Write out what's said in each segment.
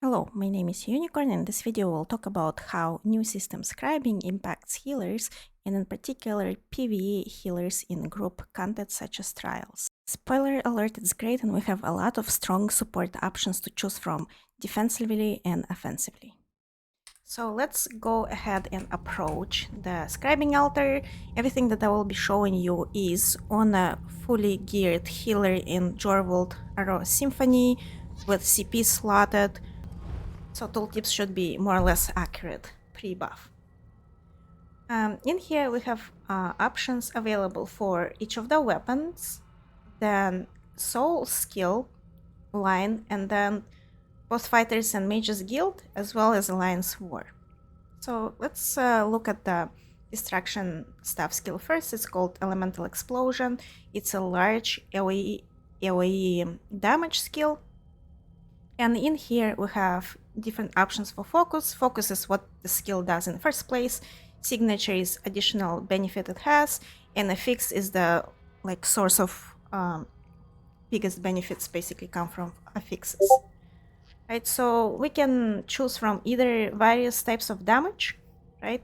Hello, my name is Unicorn, and in this video we'll talk about how new system scribing impacts healers, and in particular PvE healers in group contexts such as trials. Spoiler alert, it's great and we have a lot of strong support options to choose from defensively and offensively. So let's go ahead and approach the scribing altar. Everything that I will be showing you is on a fully geared healer in Jorvold Arrow Symphony with CP slotted. So tooltips should be more or less accurate pre-buff. In here we have options available for each of the weapons, then soul skill line, and then both fighters and mages guild, as well as alliance war. So let's look at the distraction staff skill first. It's called elemental explosion. It's a large AoE damage skill. And in here we have different options for focus. Focus is what the skill does in the first place. Signature is additional benefit it has, and affix is the source of biggest benefits basically come from affixes. Right, so we can choose from either various types of damage, right,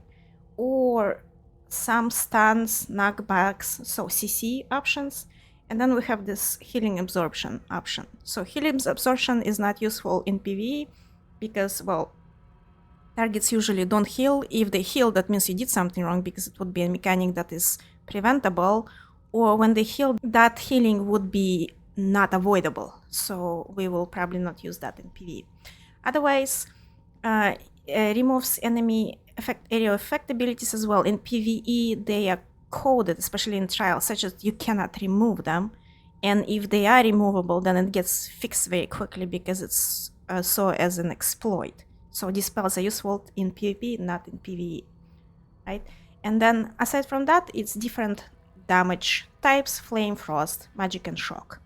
or some stuns, knockbacks, so CC options. And then we have this healing absorption option. So healing absorption is not useful in PvE because, well, targets usually don't heal. If they heal, that means you did something wrong because it would be a mechanic that is preventable. Or when they heal, that healing would be not avoidable. So we will probably not use that in PvE. Otherwise, removes enemy area effect abilities as well. In PvE, they are coded, especially in trials, such as you cannot remove them, and if they are removable, then it gets fixed very quickly because it's saw as an exploit. So these spells are useful in PvP, not in PvE, right? And then aside from that, it's different damage types: flame, frost, magic, and shock.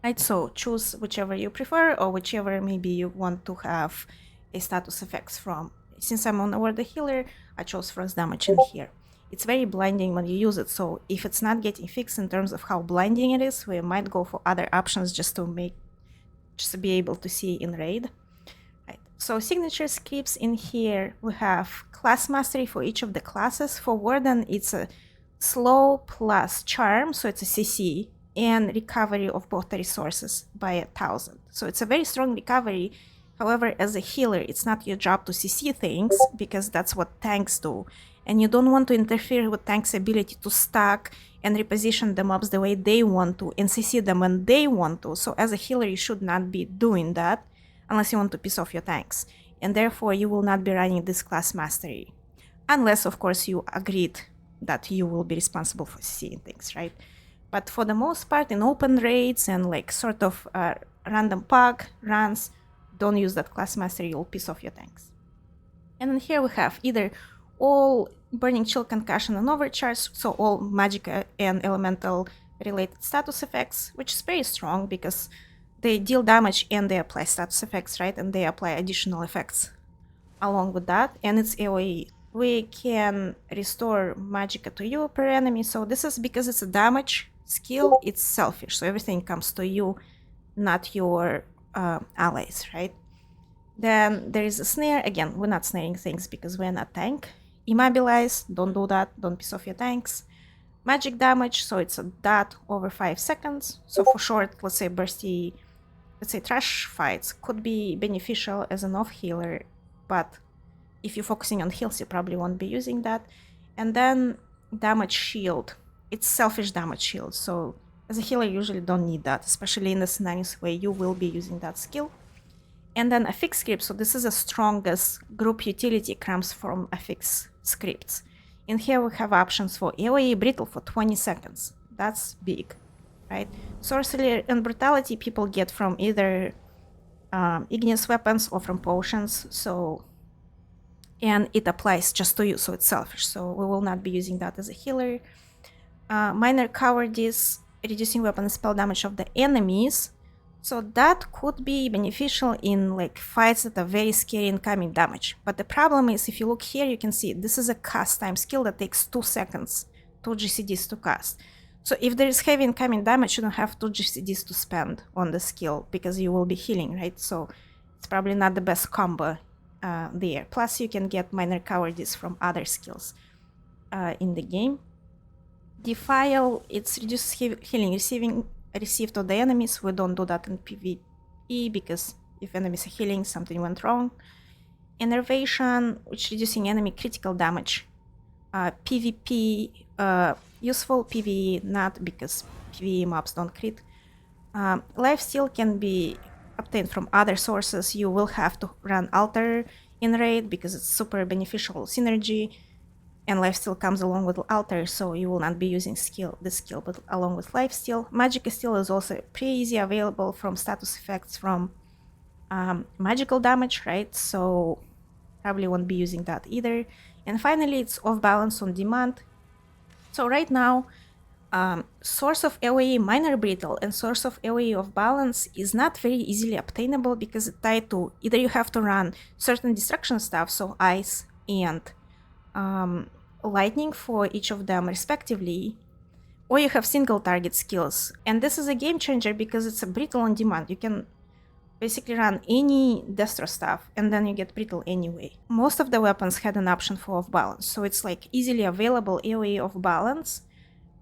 Right, so choose whichever you prefer or whichever maybe you want to have a status effects from. Since I'm on Award the Healer, I chose frost damage in here. It's very blinding when you use it, so if it's not getting fixed in terms of how blinding it is, we might go for other options just to be able to see in raid. Right. So signature scripts in here, we have class mastery for each of the classes. For Warden, it's a slow plus charm, so it's a CC, and recovery of both the resources by 1,000. So it's a very strong recovery. However, as a healer, it's not your job to CC things because that's what tanks do. And you don't want to interfere with tanks' ability to stack and reposition the mobs the way they want to and CC them when they want to. So as a healer, you should not be doing that unless you want to piss off your tanks. And therefore, you will not be running this class mastery. Unless, of course, you agreed that you will be responsible for CCing things, right? But for the most part, in open raids and sort of random pack runs, don't use that class mastery, you'll piss off your tanks. And then here we have either all Burning Chill, Concussion, and Overcharge, so all magic and elemental related status effects, which is very strong because they deal damage and they apply status effects, right? And they apply additional effects along with that, and it's AoE. We can restore magicka to you per enemy, so this is because it's a damage skill, it's selfish, so everything comes to you, not your allies, right? Then there is a snare. Again, we're not snaring things because we're not tank. Immobilize, don't do that, don't piss off your tanks. Magic damage, so it's a dot over 5 seconds. So for short, let's say bursty, trash fights could be beneficial as an off healer, but if you're focusing on heals, you probably won't be using that. And then damage shield, it's selfish damage shield, so as a healer you usually don't need that, especially in the scenarios where you will be using that skill. And then affix script, so this is the strongest group utility comes from affix scripts. In here we have options for AoE brittle for 20 seconds. That's big, right? Sorcery and brutality people get from either igneous weapons or from potions, so, and it applies just to you, so it's selfish, so we will not be using that as a healer. Minor cowardice, reducing weapon spell damage of the enemies, so that could be beneficial in fights that are very scary incoming damage. But the problem is, if you look here, you can see this is a cast time skill that takes 2 seconds, 2 GCDs to cast. So if there is heavy incoming damage, you don't have 2 GCDs to spend on the skill because you will be healing, right? So It's probably not the best combo there. Plus, you can get minor cowardice from other skills in the game. Defile, it's reduces healing received to the enemies. We don't do that in PvE because if enemies are healing, something went wrong. Enervation, which reducing enemy critical damage. PvP useful, PvE not, because PvE mobs don't crit. Lifesteal can be obtained from other sources. You will have to run altar in raid because it's super beneficial synergy, and lifesteal comes along with altar, so you will not be using this skill, but along with lifesteal. Magic steal is also pretty easy available from status effects from magical damage, right? So probably won't be using that either. And finally, it's off balance on demand. So right now, source of AoE minor brittle and source of AoE of balance is not very easily obtainable because it's tied to either you have to run certain destruction stuff, so ice and lightning for each of them respectively, or you have single target skills. And this is a game changer because it's a brittle on demand. You can basically run any destro stuff and then you get brittle anyway. Most of the weapons had an option for off balance, so it's like easily available AoE of balance,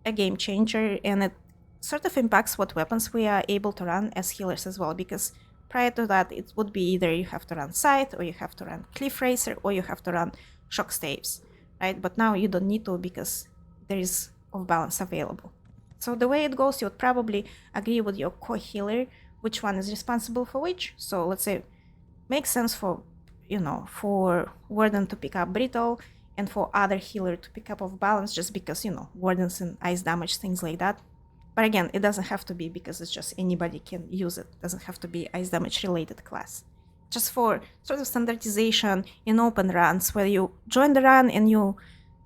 a game changer, and it sort of impacts what weapons we are able to run as healers as well, because prior to that it would be either you have to run Scythe, or you have to run Cliff Racer, or you have to run Shock Staves, right? But now you don't need to because there is off balance available. So the way it goes, you would probably agree with your co-healer which one is responsible for which. So let's say makes sense for, you know, for Warden to pick up brittle and for other healer to pick up off balance, just because, you know, wardens and ice damage, things like that. But again, it doesn't have to be, because it's just anybody can use it. It doesn't have to be ice damage related class. Just for sort of standardization in open runs, where you join the run and you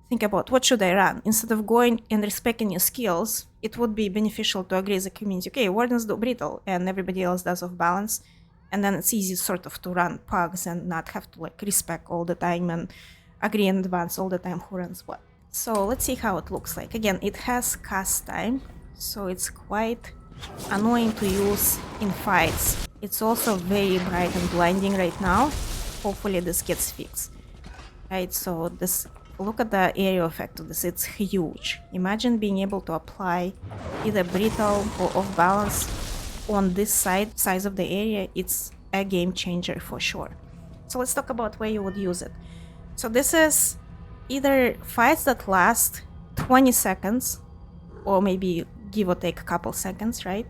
think about what should I run. Instead of going and respecting your skills, it would be beneficial to agree as a community, okay, wardens do brittle and everybody else does off balance. And then it's easy sort of to run pugs and not have to like respec all the time and agree in advance all the time who runs what. So let's see how it looks like. Again, it has cast time, so it's quite annoying to use in fights. It's also very bright and blinding right now. Hopefully this gets fixed. Right, so this, look at the area effect of this, it's huge. Imagine being able to apply either brittle or off balance on this size of the area. It's a game changer for sure. So let's talk about where you would use it. So this is either fights that last 20 seconds, or maybe give or take a couple seconds, right?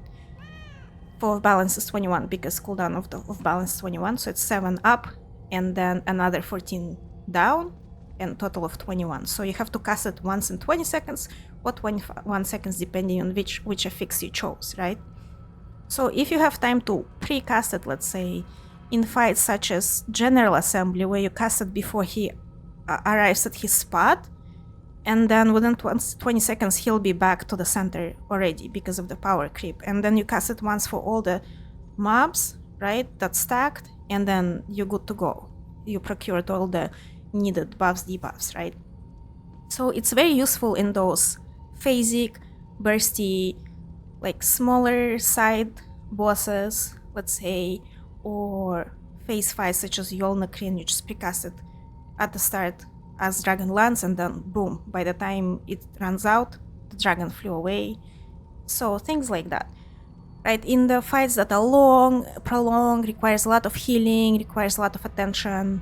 For off balance is 21, because cooldown of the off balance is 21, so it's 7 up and then another 14 down, and total of 21. So you have to cast it once in 20 seconds or 21 seconds depending on which affix you chose, right? So if you have time to pre-cast it, let's say in fights such as General Assembly, where you cast it before he arrives at his spot, and then within 20 seconds he'll be back to the center already because of the power creep, and then you cast it once for all the mobs, right, that's stacked, and then you're good to go. You procured all the needed buffs, debuffs, right? So it's very useful in those phasic, bursty, like smaller side bosses, let's say, or phase fights such as Yolnakrin. You just precast it at the start as dragon lands, and then boom, by the time it runs out, the dragon flew away. So things like that, right? In the fights that are long, prolonged, requires a lot of healing, requires a lot of attention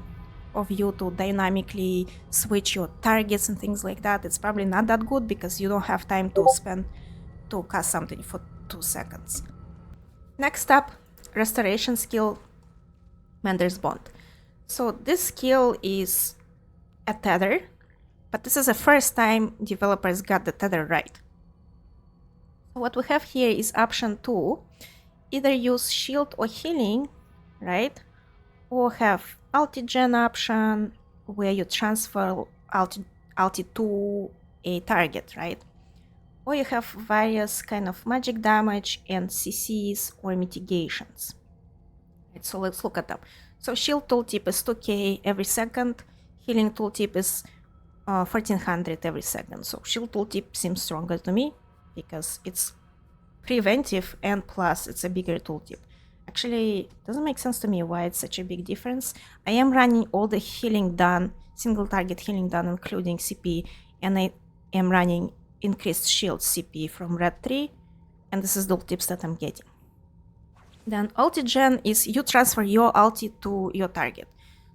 of you to dynamically switch your targets and things like that, it's probably not that good because you don't have time to spend to cast something for 2 seconds. Next up, restoration skill, Mender's Bond. So this skill is a tether, but this is the first time developers got the tether right. So what we have here is option 2, either use shield or healing, right? Or have ulti-gen option, where you transfer ulti to a target, right? Or you have various kind of magic damage and CCs or mitigations. Right, so let's look at them. So shield tooltip is 2k every second, healing tooltip is 1400 every second. So shield tooltip seems stronger to me because it's preventive and plus it's a bigger tooltip. Actually, it doesn't make sense to me why it's such a big difference. I am running all the healing done, single target healing done, including CP, and I am running increased shield CP from red 3, and this is the tips that I'm getting. Then ulti gen is you transfer your ulti to your target.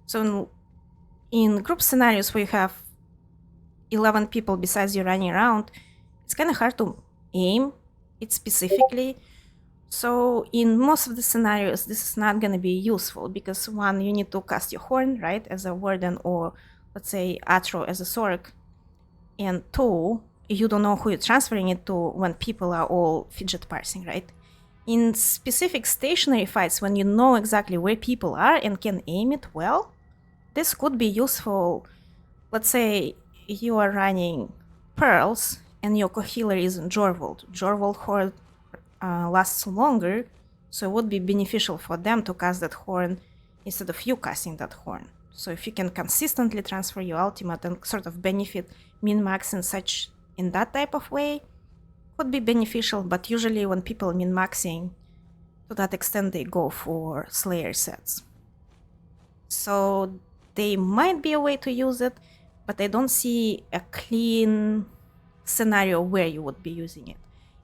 So in group scenarios where you have 11 people besides you running around, it's kind of hard to aim it specifically. So in most of the scenarios, this is not going to be useful because one, you need to cast your horn, right, as a warden, or let's say Atro as a Sork. And two, you don't know who you're transferring it to when people are all fidget parsing, right? In specific stationary fights, when you know exactly where people are and can aim it well, this could be useful. Let's say you are running Pearls and your co-healer is in Jorvold. Jorvold Horde lasts longer, so it would be beneficial for them to cast that horn instead of you casting that horn. So if you can consistently transfer your ultimate and sort of benefit min-max in that type of way, could be beneficial, but usually when people are min-maxing, to that extent they go for Slayer sets. So there might be a way to use it, but I don't see a clean scenario where you would be using it.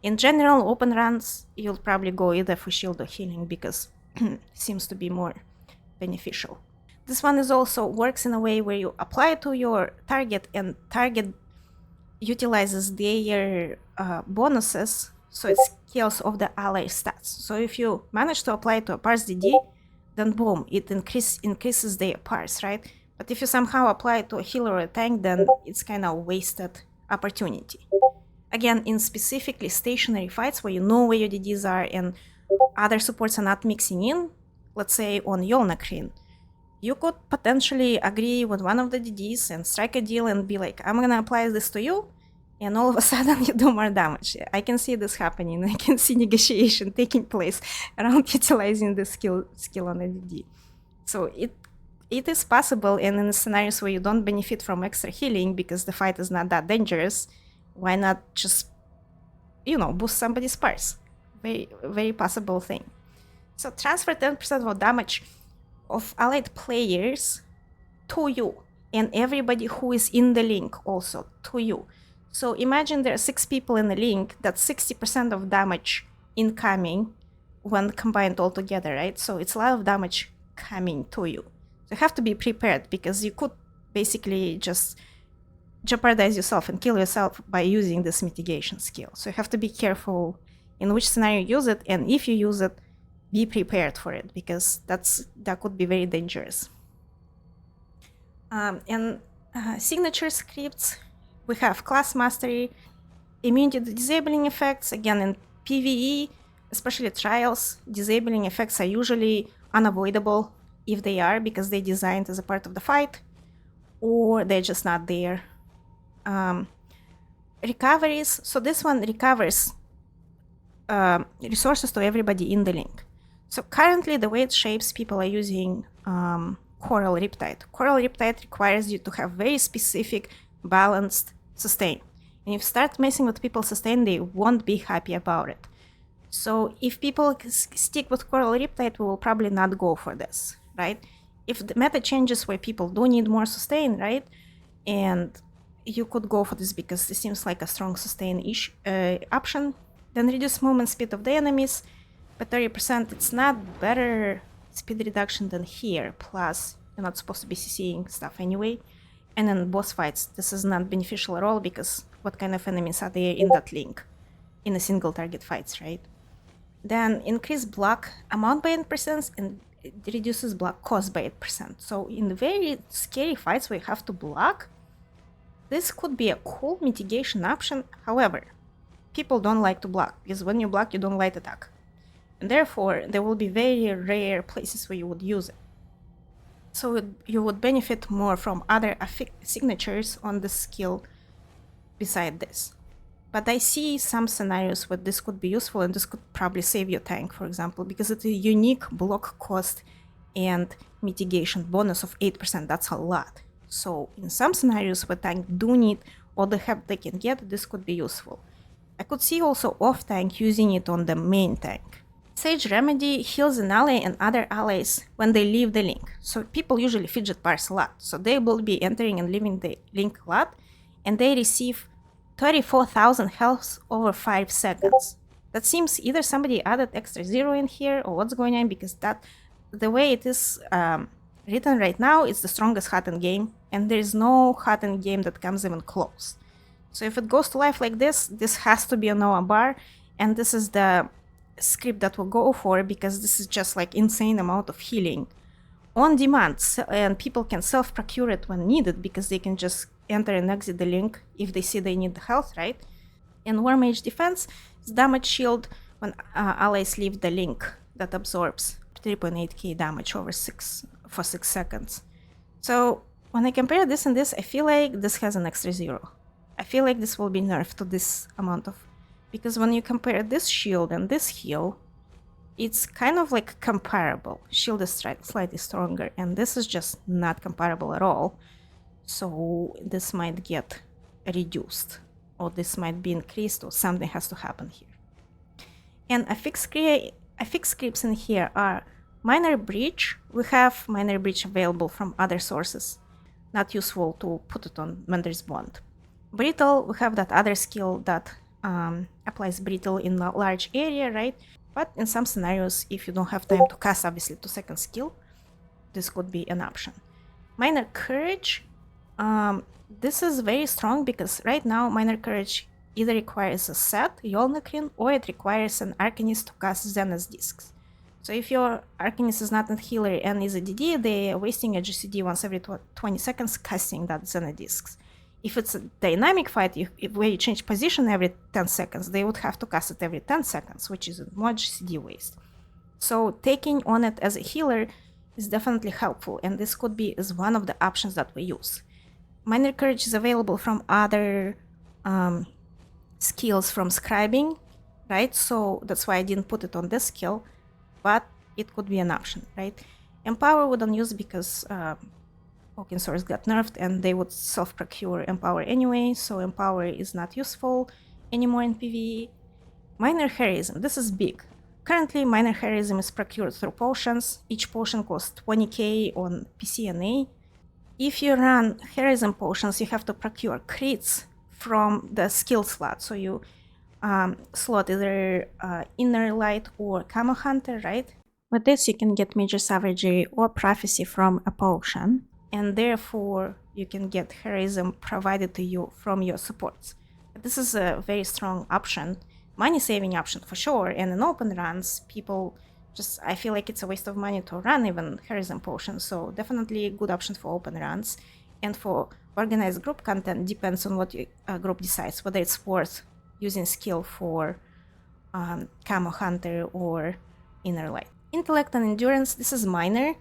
In general, open runs, you'll probably go either for shield or healing because it seems to be more beneficial. This one is also works in a way where you apply it to your target and target utilizes their bonuses, so it scales of the ally stats. So if you manage to apply it to a parse DD, then boom, it increases their parse, right? But if you somehow apply it to a healer or a tank, then it's kind of wasted opportunity. Again, in specifically stationary fights where you know where your DDs are and other supports are not mixing in, let's say on Yolnakrin, you could potentially agree with one of the DDs and strike a deal and be like, I'm gonna apply this to you, and all of a sudden you do more damage. I can see this happening. I can see negotiation taking place around utilizing the skill on a DD. So it is possible, and in scenarios where you don't benefit from extra healing because the fight is not that dangerous, why not just, boost somebody's parse? Very, very possible thing. So transfer 10% of damage of allied players to you, and everybody who is in the link also to you. So imagine there are 6 people in the link, that's 60% of damage incoming when combined all together, right? So it's a lot of damage coming to you. So you have to be prepared because you could basically just jeopardize yourself and kill yourself by using this mitigation skill. So you have to be careful in which scenario you use it, and if you use it, be prepared for it because that could be very dangerous. Signature scripts, we have class mastery, immunity to disabling effects. Again, in PvE, especially trials, disabling effects are usually unavoidable if they are because they're designed as a part of the fight or they're just not there. Recoveries, so this one recovers resources to everybody in the link. So currently the way it shapes, people are using Coral Riptide. Coral Riptide requires you to have very specific balanced sustain. And if you start messing with people's sustain, they won't be happy about it. So if people stick with Coral Riptide, we will probably not go for this, right? If the meta changes where people do need more sustain, right? And you could go for this because it seems like a strong sustain-ish option. Then reduce movement speed of the enemies by 30%. It's not better speed reduction than here, plus you're not supposed to be CCing stuff anyway. And then boss fights, this is not beneficial at all because what kind of enemies are there in that link in a single target fights, right? Then increase block amount by 8% and it reduces block cost by 8%. So in the very scary fights where you have to block, this could be a cool mitigation option. However, people don't like to block because when you block, you don't light attack. And therefore, there will be very rare places where you would use it. So you would benefit more from other signatures on the skill beside this. But I see some scenarios where this could be useful and this could probably save your tank, for example, because it's a unique block cost and mitigation bonus of 8%. That's a lot. So in some scenarios where tank do need all the help they can get, this could be useful. I could see also off tank using it on the main tank. Sage Remedy heals an ally and other allies when they leave the link. So people usually fidget parse a lot. So they will be entering and leaving the link a lot, and they receive 34,000 health over 5 seconds. That seems either somebody added extra 0 in here or what's going on, because the way it is written right now, it's the strongest hot end game, and there is no hot end game that comes even close. So if it goes to life like this has to be a Noah bar, and this is the script that will go for, because this is just like insane amount of healing on demand, and people can self-procure it when needed, because they can just enter and exit the link if they see they need the health, right? And War Mage Defense is damage shield when allies leave the link that absorbs 3.8k damage over 6 seconds. So when I compare this and this, I feel like this has an extra 0. I feel like this will be nerfed to this amount of, because when you compare this shield and this heal, it's kind of like comparable. Shield is slightly stronger, and this is just not comparable at all. So this might get reduced, or this might be increased, or something has to happen here. And affix scripts in here are Minor Breach. We have Minor Breach available from other sources. Not useful to put it on when there's Bond. Brittle, we have that other skill that applies Brittle in a large area, right? But in some scenarios, if you don't have time to cast, obviously, 2-second skill, this could be an option. Minor Courage, this is very strong, because right now Minor Courage either requires a set, Yolnakrin, or it requires an Arcanist to cast Zenith Discs. So if your Arcanist is not a healer and is a DD, they are wasting a GCD once every 20 seconds casting that Zenith Discs. If it's a dynamic fight, where you change position every 10 seconds, they would have to cast it every 10 seconds, which is more GCD waste. So taking on it as a healer is definitely helpful, and this could be as one of the options that we use. Minor Courage is available from other skills from Scribing, right? So that's why I didn't put it on this skill, but it could be an option, right? Empower we don't use, because Open Source got nerfed and they would self-procure Empower anyway, so Empower is not useful anymore in PvE. Minor Heroism, this is big. Currently, Minor Heroism is procured through potions. Each potion costs 20k on PC and A. If you run Heroism potions, you have to procure crits from the skill slot. So you slot either Inner Light or Camo Hunter, right? With this, you can get Major Savagery or Prophecy from a potion, and therefore you can get Heroism provided to you from your supports. This is a very strong option, money-saving option for sure, and in open runs, people just, I feel like it's a waste of money to run even Heroism potions, so definitely a good option for open runs. And for organized group content, depends on what your group decides, whether it's worth using skill for Camo Hunter or Inner Light. Intellect and Endurance, this is minor.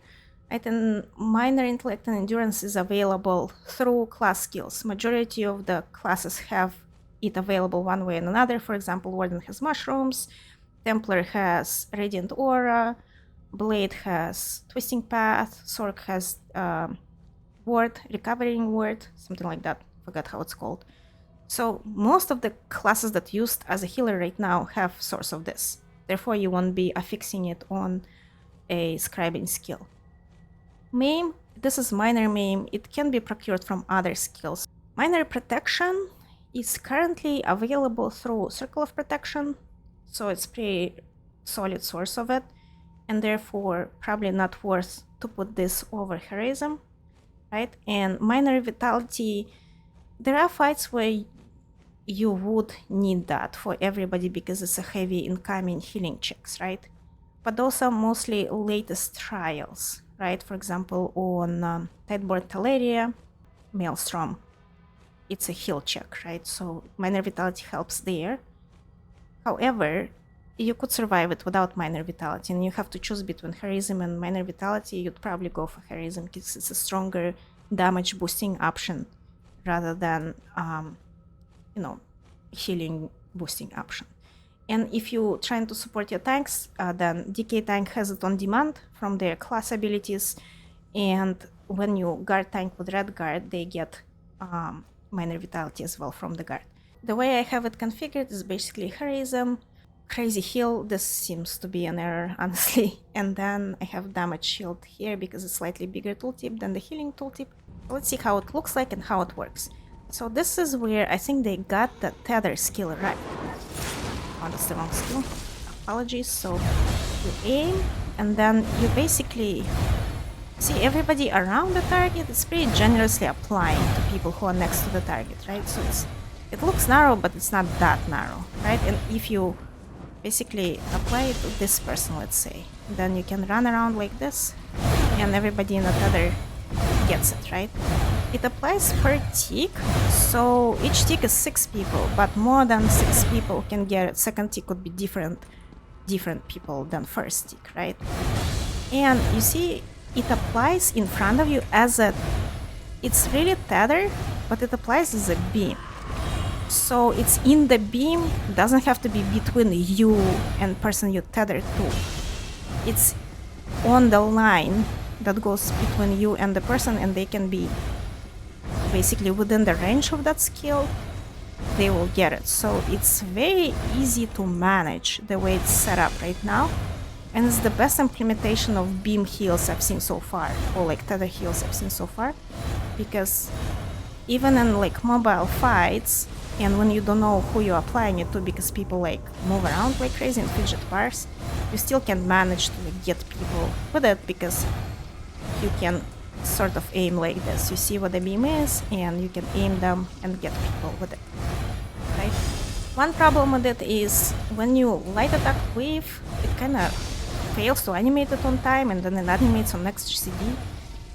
Right, and minor intellect and endurance is available through class skills. Majority of the classes have it available one way and another. For example, Warden has mushrooms, Templar has Radiant Aura, Blade has Twisting Path, Sork has Ward, Recovering Ward, something like that. Forgot how it's called. So most of the classes that used as a healer right now have source of this. Therefore, you won't be affixing it on a scribing skill. Maim, this is minor maim. It can be procured from other skills. Minor protection is currently available through Circle of Protection, so it's pretty solid source of it, and therefore probably not worth to put this over Heroism, right? And minor vitality, there are fights where you would need that for everybody because it's a heavy incoming healing checks, right? But those are mostly latest trials, right? For example, on Tideborn Teleria, Maelstrom, it's a heal check, right? So minor vitality helps there. However, you could survive it without minor vitality, and you have to choose between Heroism and minor vitality. You'd probably go for Heroism because it's a stronger damage boosting option rather than, healing boosting option. And if you're trying to support your tanks, then DK tank has it on demand from their class abilities. And when you guard tank with red guard, they get minor vitality as well from the guard. The way I have it configured is basically Heroism, crazy heal. This seems to be an error, honestly. And then I have damage shield here because it's slightly bigger tooltip than the healing tooltip. Let's see how it looks like and how it works. So this is where I think they got the tether skill right. Oh, that's the wrong skill. Apologies. So you aim and then you basically see everybody around the target is pretty generously applying to people who are next to the target, right? So it looks narrow, but it's not that narrow, right? And if you basically apply it to this person, let's say, then you can run around like this and everybody in the tether gets it, right? It applies per tick, so each tick is 6 people, but more than 6 people can get it. Second tick could be different people than first tick, right? And you see it applies in front of you as a, it's really tether, but it applies as a beam. So it's in the beam, doesn't have to be between you and person you tether to. It's on the line that goes between you and the person, and they can be basically within the range of that skill, they will get it. So it's very easy to manage the way it's set up right now, and it's the best implementation of beam heals I've seen so far, or like tether heals I've seen so far, because even in like mobile fights, and when you don't know who you're applying it to, because people like move around like crazy and fidget bars, you still can manage to like, get people with it, because you can sort of aim like this. You see what the beam is, and you can aim them and get people with it, right? One problem with it is when you light attack wave, it kind of fails to animate it on time, and then it animates on next GCD.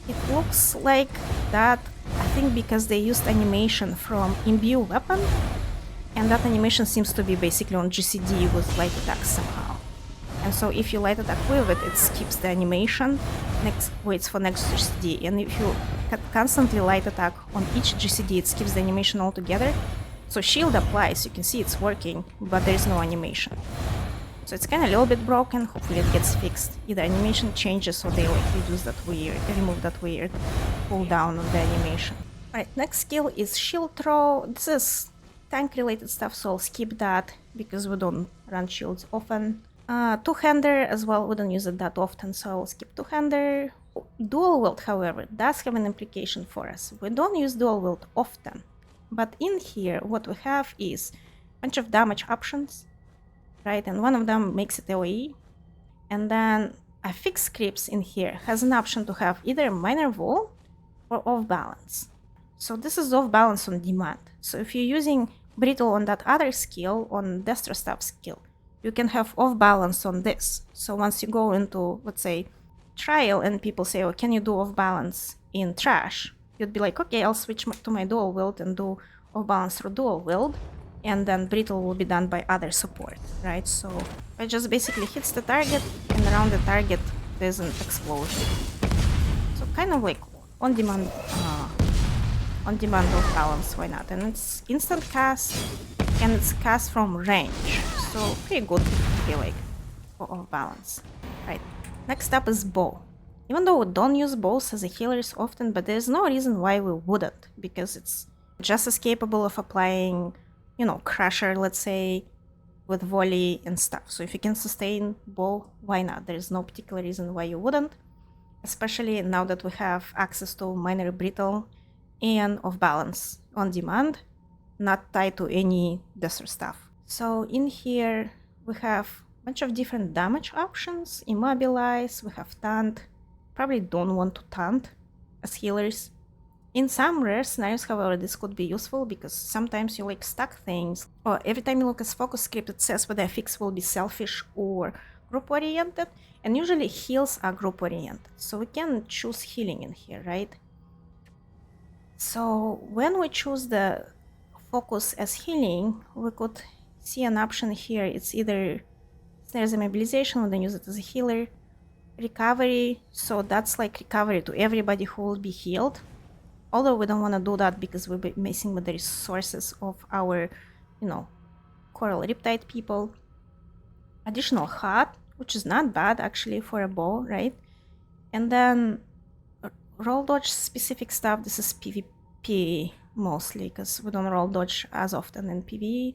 It looks like that, I think, because they used animation from imbue weapon, and that animation seems to be basically on GCD with light attack somehow. And so if you light attack with it, it skips the animation, waits for next GCD. And if you constantly light attack on each GCD, it skips the animation altogether. So shield applies, you can see it's working, but there is no animation. So it's kind of a little bit broken. Hopefully it gets fixed. Either animation changes or they like reduce that weird, remove that weird cooldown of the animation. Alright, next skill is shield throw. This is tank related stuff, so I'll skip that because we don't run shields often. Two-hander as well, we don't use it that often, so I'll skip two-hander. Dual wield, however, does have an implication for us. We don't use dual wield often, but in here what we have is a bunch of damage options, right? And one of them makes it AoE, and then affix scripts in here has an option to have either minor vol or off balance. So this is off balance on demand. So if you're using brittle on that other skill, on Destro staff skill, you can have off balance on this. So once you go into, let's say, trial and people say, oh, can you do off balance in trash? You'd be like, okay, I'll switch to my dual wield and do off balance through dual wield, and then brittle will be done by other support, right? So it just basically hits the target, and around the target there's an explosion. So kind of like on demand off balance, why not? And it's instant cast, and it's cast from range, so pretty good, I feel like, for off balance. Right, next up is bow. Even though we don't use bows as a healers often, but there's no reason why we wouldn't, because it's just as capable of applying, you know, crusher, let's say, with volley and stuff. So if you can sustain bow, why not? There's no particular reason why you wouldn't, especially now that we have access to minor brittle and off balance on demand, not tied to any Destro stuff. So in here we have a bunch of different damage options. Immobilize, we have taunt. Probably don't want to taunt as healers. In some rare scenarios, however, this could be useful because sometimes you like stuck things, or every time you look at focus script it says whether a fix will be selfish or group oriented, and usually heals are group oriented, so we can choose healing in here, right? So when we choose the focus as healing, we could see an option here. It's either there's a mobilization, we then use it as a healer, recovery, so that's like recovery to everybody who will be healed, although we don't want to do that because we'll be messing with the resources of our, you know, coral riptide people. Additional hot, which is not bad actually for a bow, right? And then roll dodge specific stuff. This is PvP mostly because we don't roll dodge as often in PvE.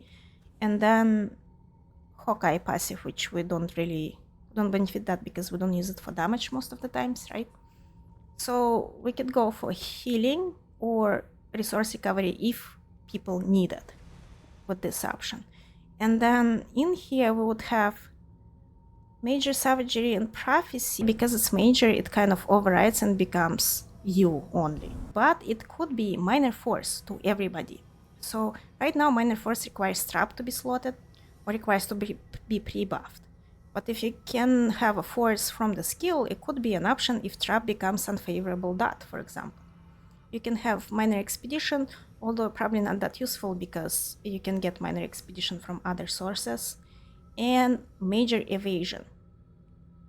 And then Hawkeye passive, which we don't benefit that because we don't use it for damage most of the times, right? So we could go for healing or resource recovery if people need it with this option. And then in here we would have major savagery and prophecy. Because it's major, it kind of overrides and becomes you only. But it could be minor force to everybody. So right now minor force requires trap to be slotted or requires to be pre-buffed. But if you can have a force from the skill, it could be an option if trap becomes unfavorable dot, for example. You can have minor expedition, although probably not that useful because you can get minor expedition from other sources, and major evasion.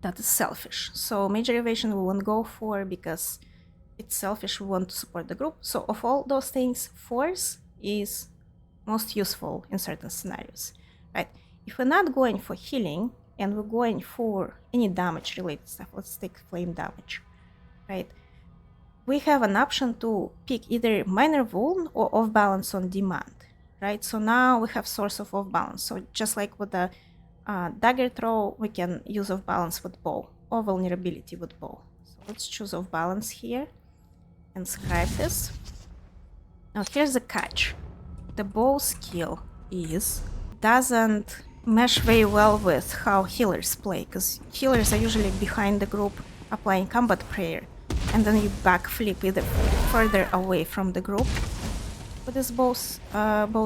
That is selfish. So major evasion we won't go for because it's selfish, we want to support the group. So of all those things, force is most useful in certain scenarios, right? If we're not going for healing and we're going for any damage related stuff, let's take flame damage, right? We have an option to pick either minor vuln or off balance on demand, right? So now we have source of off balance. So just like with the dagger throw, we can use off balance with bow or vulnerability with bow. So let's choose off balance here and scribe this. Now here's the catch. The bow skill doesn't mesh very well with how healers play, because healers are usually behind the group applying combat prayer, and then you backflip either further away from the group with this bow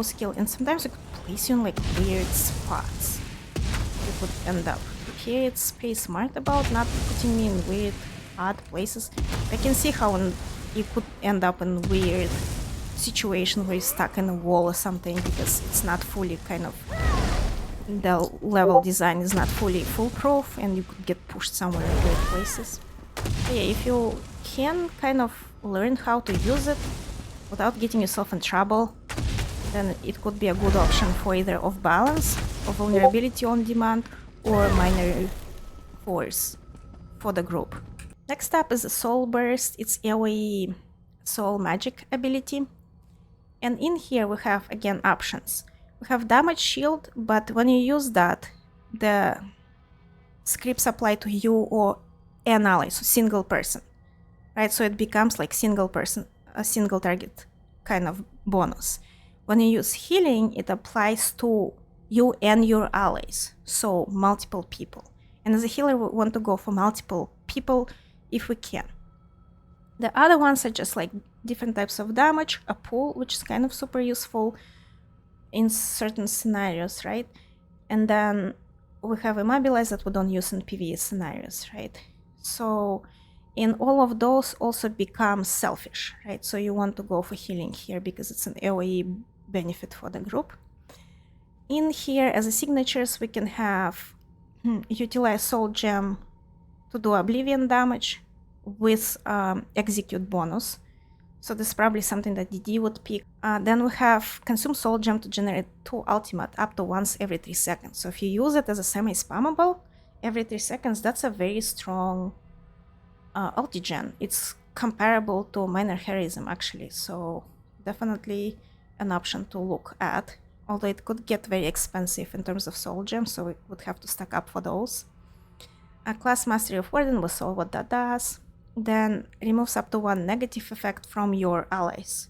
skill, and sometimes it could place you in like weird spots. You could end up here. It's pretty smart about not putting me in weird, odd places. I can see how you could end up in weird situation where you're stuck in a wall or something because it's not fully the level design is not fully foolproof and you could get pushed somewhere in weird places. But yeah, if you can kind of learn how to use it without getting yourself in trouble, then it could be a good option for either off balance or vulnerability on demand or minor force for the group. Next up is a Soul Burst. It's AoE soul magic ability. And in here we have again options. We have damage shield, but when you use that, the scripts apply to you or an ally, so single person, right? So it becomes like single person, a single target kind of bonus. When you use healing, it applies to you and your allies, so multiple people. And as a healer, we want to go for multiple people if we can. The other ones are just like different types of damage, a pool, which is kind of super useful in certain scenarios, right? And then we have immobilize that we don't use in PvE scenarios, right? So in all of those also becomes selfish, right? So you want to go for healing here because it's an AoE benefit for the group. In here as a signatures, we can have utilize soul gem to do oblivion damage with execute bonus. So this is probably something that DD would pick. Then we have consume soul gem to generate 2 ultimate up to once every 3 seconds. So if you use it as a semi-spammable every 3 seconds, that's a very strong ulti-gen. It's comparable to minor heroism actually, so definitely an option to look at. Although it could get very expensive in terms of soul gems, so we would have to stack up for those. Class Mastery of Warden, we saw what that does. Then removes up to 1 negative effect from your allies.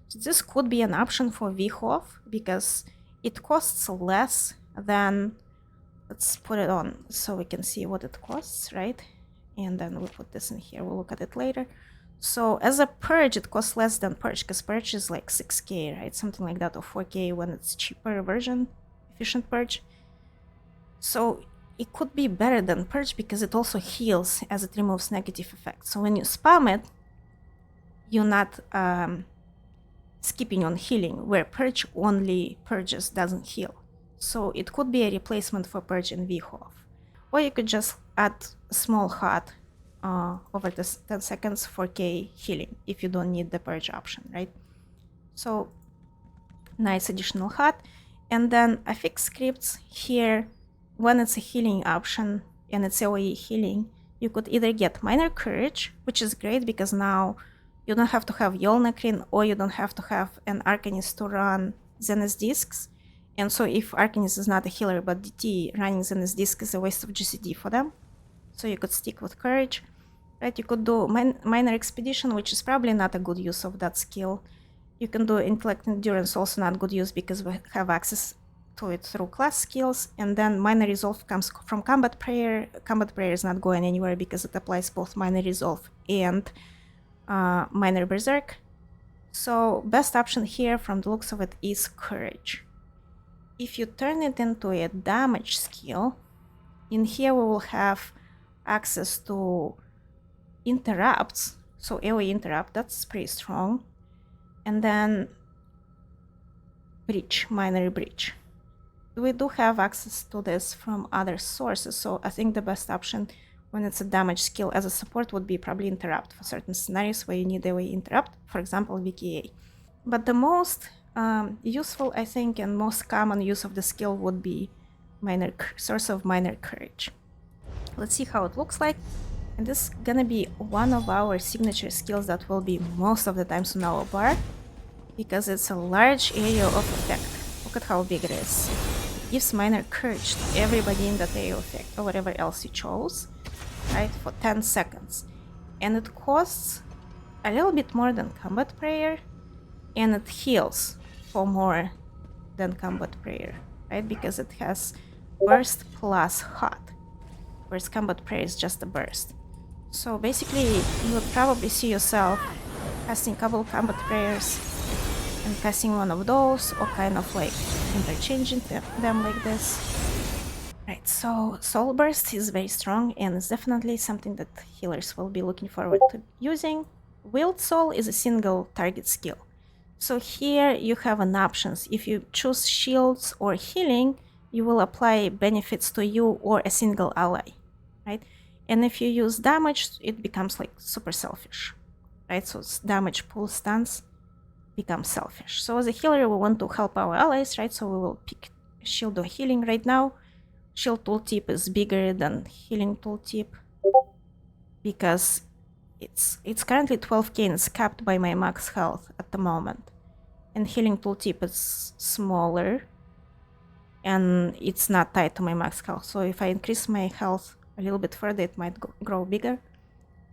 So this could be an option for VHOV because it costs less than, let's put it on so we can see what it costs, right? And then we'll put this in here, we'll look at it later. So as a purge, it costs less than purge because purge is like 6k, right? Something like that, or 4k when it's cheaper version, efficient purge. So it could be better than purge because it also heals as it removes negative effects. So when you spam it, you're not skipping on healing, where purge only purges, doesn't heal. So it could be a replacement for purge in VHOV. Or you could just add a small HUD over the 10 seconds 4k healing if you don't need the purge option, right? So nice additional HUD. And then affix scripts here. When it's a healing option and it's AoE healing, you could either get minor courage, which is great because now you don't have to have Yolnakrin or you don't have to have an Arcanist to run Zenith discs, And so if Arcanist is not a healer, but DT, running Zenith Disc is a waste of GCD for them. So you could stick with Courage. Right, you could do Minor Expedition, which is probably not a good use of that skill. You can do Intellect Endurance, also not good use because we have access to it through class skills. And then Minor Resolve comes from Combat Prayer. Combat Prayer is not going anywhere because it applies both Minor Resolve and Minor Berserk. So best option here from the looks of it is Courage. If you turn it into a damage skill, in here we will have access to interrupts, so AoE interrupt, that's pretty strong, and then breach, minor breach. We do have access to this from other sources, so I think the best option when it's a damage skill as a support would be probably interrupt for certain scenarios where you need AoE interrupt, for example VKA. But the most useful, I think, and most common use of the skill would be source of minor courage. Let's see how it looks like. And this is gonna be one of our signature skills that will be most of the times on our bar, because it's a large area of effect. Look at how big it is. It gives minor courage to everybody in that area of effect, or whatever else you chose, right, for 10 seconds. And it costs a little bit more than Combat Prayer, and it heals for more than Combat Prayer, right, because it has burst plus hot, whereas Combat Prayer is just a burst. So basically, you would probably see yourself casting a couple Combat Prayers and casting one of those, or kind of like interchanging them like this. Right, so Soul Burst is very strong and it's definitely something that healers will be looking forward to using. Wield Soul is a single target skill. So here you have an options. If you choose shields or healing, you will apply benefits to you or a single ally, right? And if you use damage, it becomes like super selfish, right? So damage pool stance becomes selfish. So as a healer, we want to help our allies, right? So we will pick shield or healing right now. Shield tooltip is bigger than healing tooltip because it's currently 12k and it's capped by my max health at the moment. And healing tooltip is smaller and it's not tied to my max health. So if I increase my health a little bit further, it might grow bigger.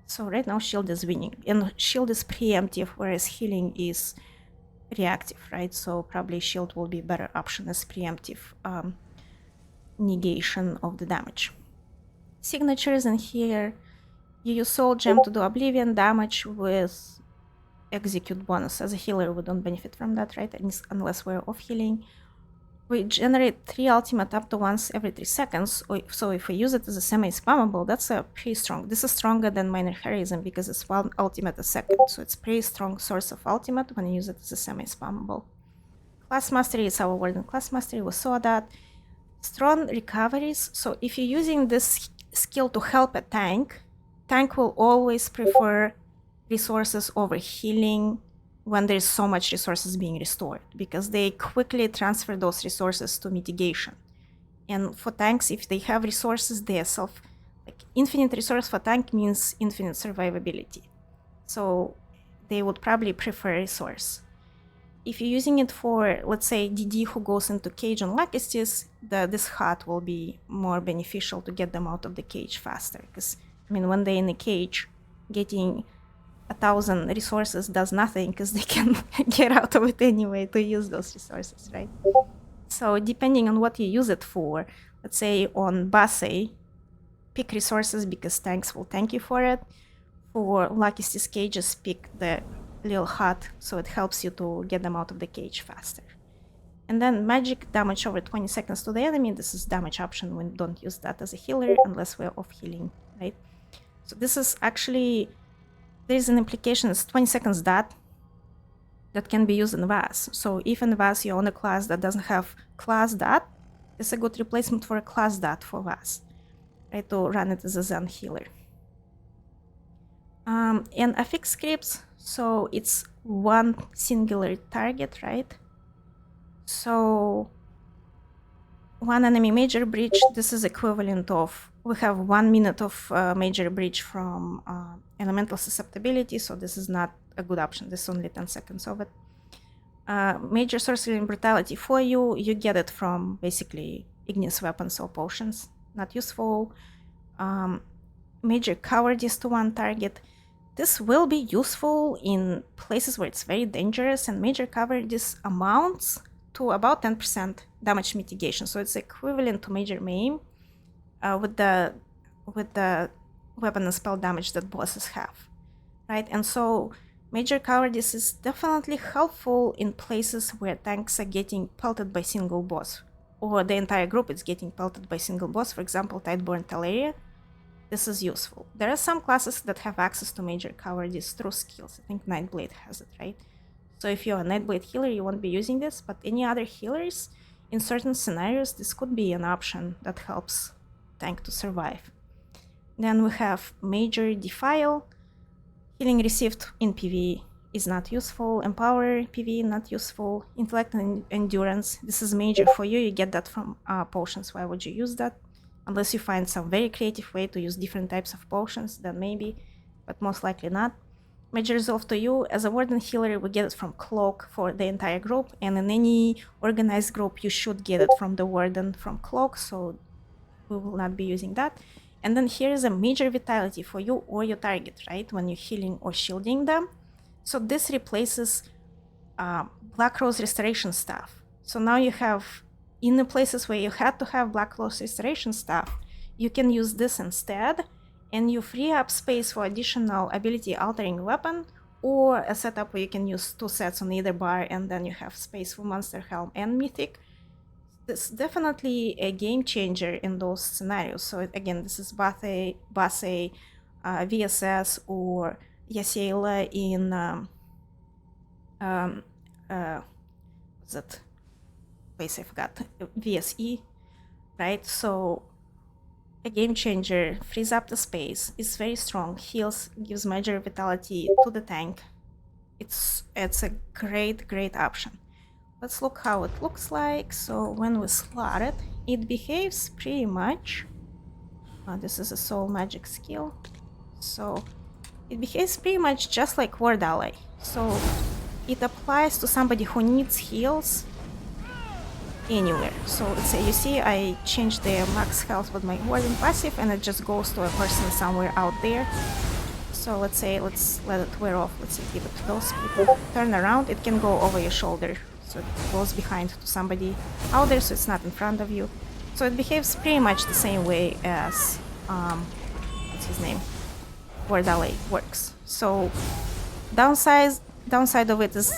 So right now shield is winning, and shield is preemptive, whereas healing is reactive, right? So probably shield will be a better option as preemptive negation of the damage. Signatures in here, you use soul gem to do oblivion damage with execute bonus. As a healer, we don't benefit from that, right? Unless we're off healing. We generate 3 ultimate up to once every 3 seconds, so if we use it as a semi-spammable, that's a pretty strong. This is stronger than Minor Heroism because it's 1 ultimate a second, so it's pretty strong source of ultimate when you use it as a semi-spammable. Class Mastery is our Warden Class Mastery, we saw that. Strong recoveries, so if you're using this skill to help a tank will always prefer resources over healing when there's so much resources being restored, because they quickly transfer those resources to mitigation. And for tanks, if they have resources, they are infinite resource for tank means infinite survivability. So they would probably prefer resource. If you're using it for, let's say, DD who goes into cage on Lackestis, this hut will be more beneficial to get them out of the cage faster. Because, I mean, when they're in a cage, getting 1,000 resources does nothing because they can get out of it anyway to use those resources, right? So depending on what you use it for, let's say on Basse, pick resources because tanks will thank you for it. For Lackestis cages, pick the little hut so it helps you to get them out of the cage faster. And then magic damage over 20 seconds to the enemy. This is damage option. We don't use that as a healer unless we're off healing, right? So this is actually, there's an implication, it's 20 seconds that can be used in VAS. So if in VAS you own a class that doesn't have class that, it's a good replacement for a class that for VAS, right? To run it as a Zen healer. And affix scripts, so it's one singular target, right? So one enemy major breach, this is equivalent of, we have 1 minute of major breach from elemental susceptibility, so this is not a good option. This is only 10 seconds of it. Major sorcery and brutality for you, you get it from basically igneous weapons or potions. Not useful. Major cowardice to one target. This will be useful in places where it's very dangerous, and major cowardice amounts to about 10% damage mitigation. So it's equivalent to major maim with the weapon and spell damage that bosses have, right? And so major cowardice is definitely helpful in places where tanks are getting pelted by single boss, or the entire group is getting pelted by single boss, for example, Tideborn Teleria. This is useful. There are some classes that have access to major cowardice through skills. I think Nightblade has it, right? So if you're a Nightblade healer, you won't be using this, but any other healers, in certain scenarios, this could be an option that helps tank to survive. Then we have Major Defile. Healing received in PvE is not useful. Empower PvE, not useful. Intellect and Endurance, this is major for you. You get that from potions. Why would you use that? Unless you find some very creative way to use different types of potions, then maybe, but most likely not. Major Resolve to you. As a Warden healer, we get it from Cloak for the entire group, and in any organized group, you should get it from the Warden from Cloak, so we will not be using that. And then here is a Major Vitality for you or your target, right, when you're healing or shielding them. So this replaces Black Rose Restoration Staff. So now you have, in the places where you had to have Black Rose Restoration Staff, you can use this instead, and you free up space for additional ability altering weapon, or a setup where you can use 2 sets on either bar, and then you have space for Monster Helm and Mythic. This is definitely a game changer in those scenarios. So again, this is Basse, VSS, or Yasiela in what's that place I forgot? VSE, right? So a game changer, frees up the space, is very strong, heals, gives major vitality to the tank. It's a great option. Let's look how it looks like. So when we slot it, it behaves pretty much. This is a soul magic skill. So it behaves pretty much just like Ward Ally. So it applies to somebody who needs heals anywhere. So let's say, you see, I changed the max health with my Warden passive, and it just goes to a person somewhere out there. So let's say, let's let it wear off. Let's say, give it to those people. Turn around, it can go over your shoulder. So it goes behind to somebody out there, so it's not in front of you. So it behaves pretty much the same way as, what's his name? Ward Ally works. So downside of it is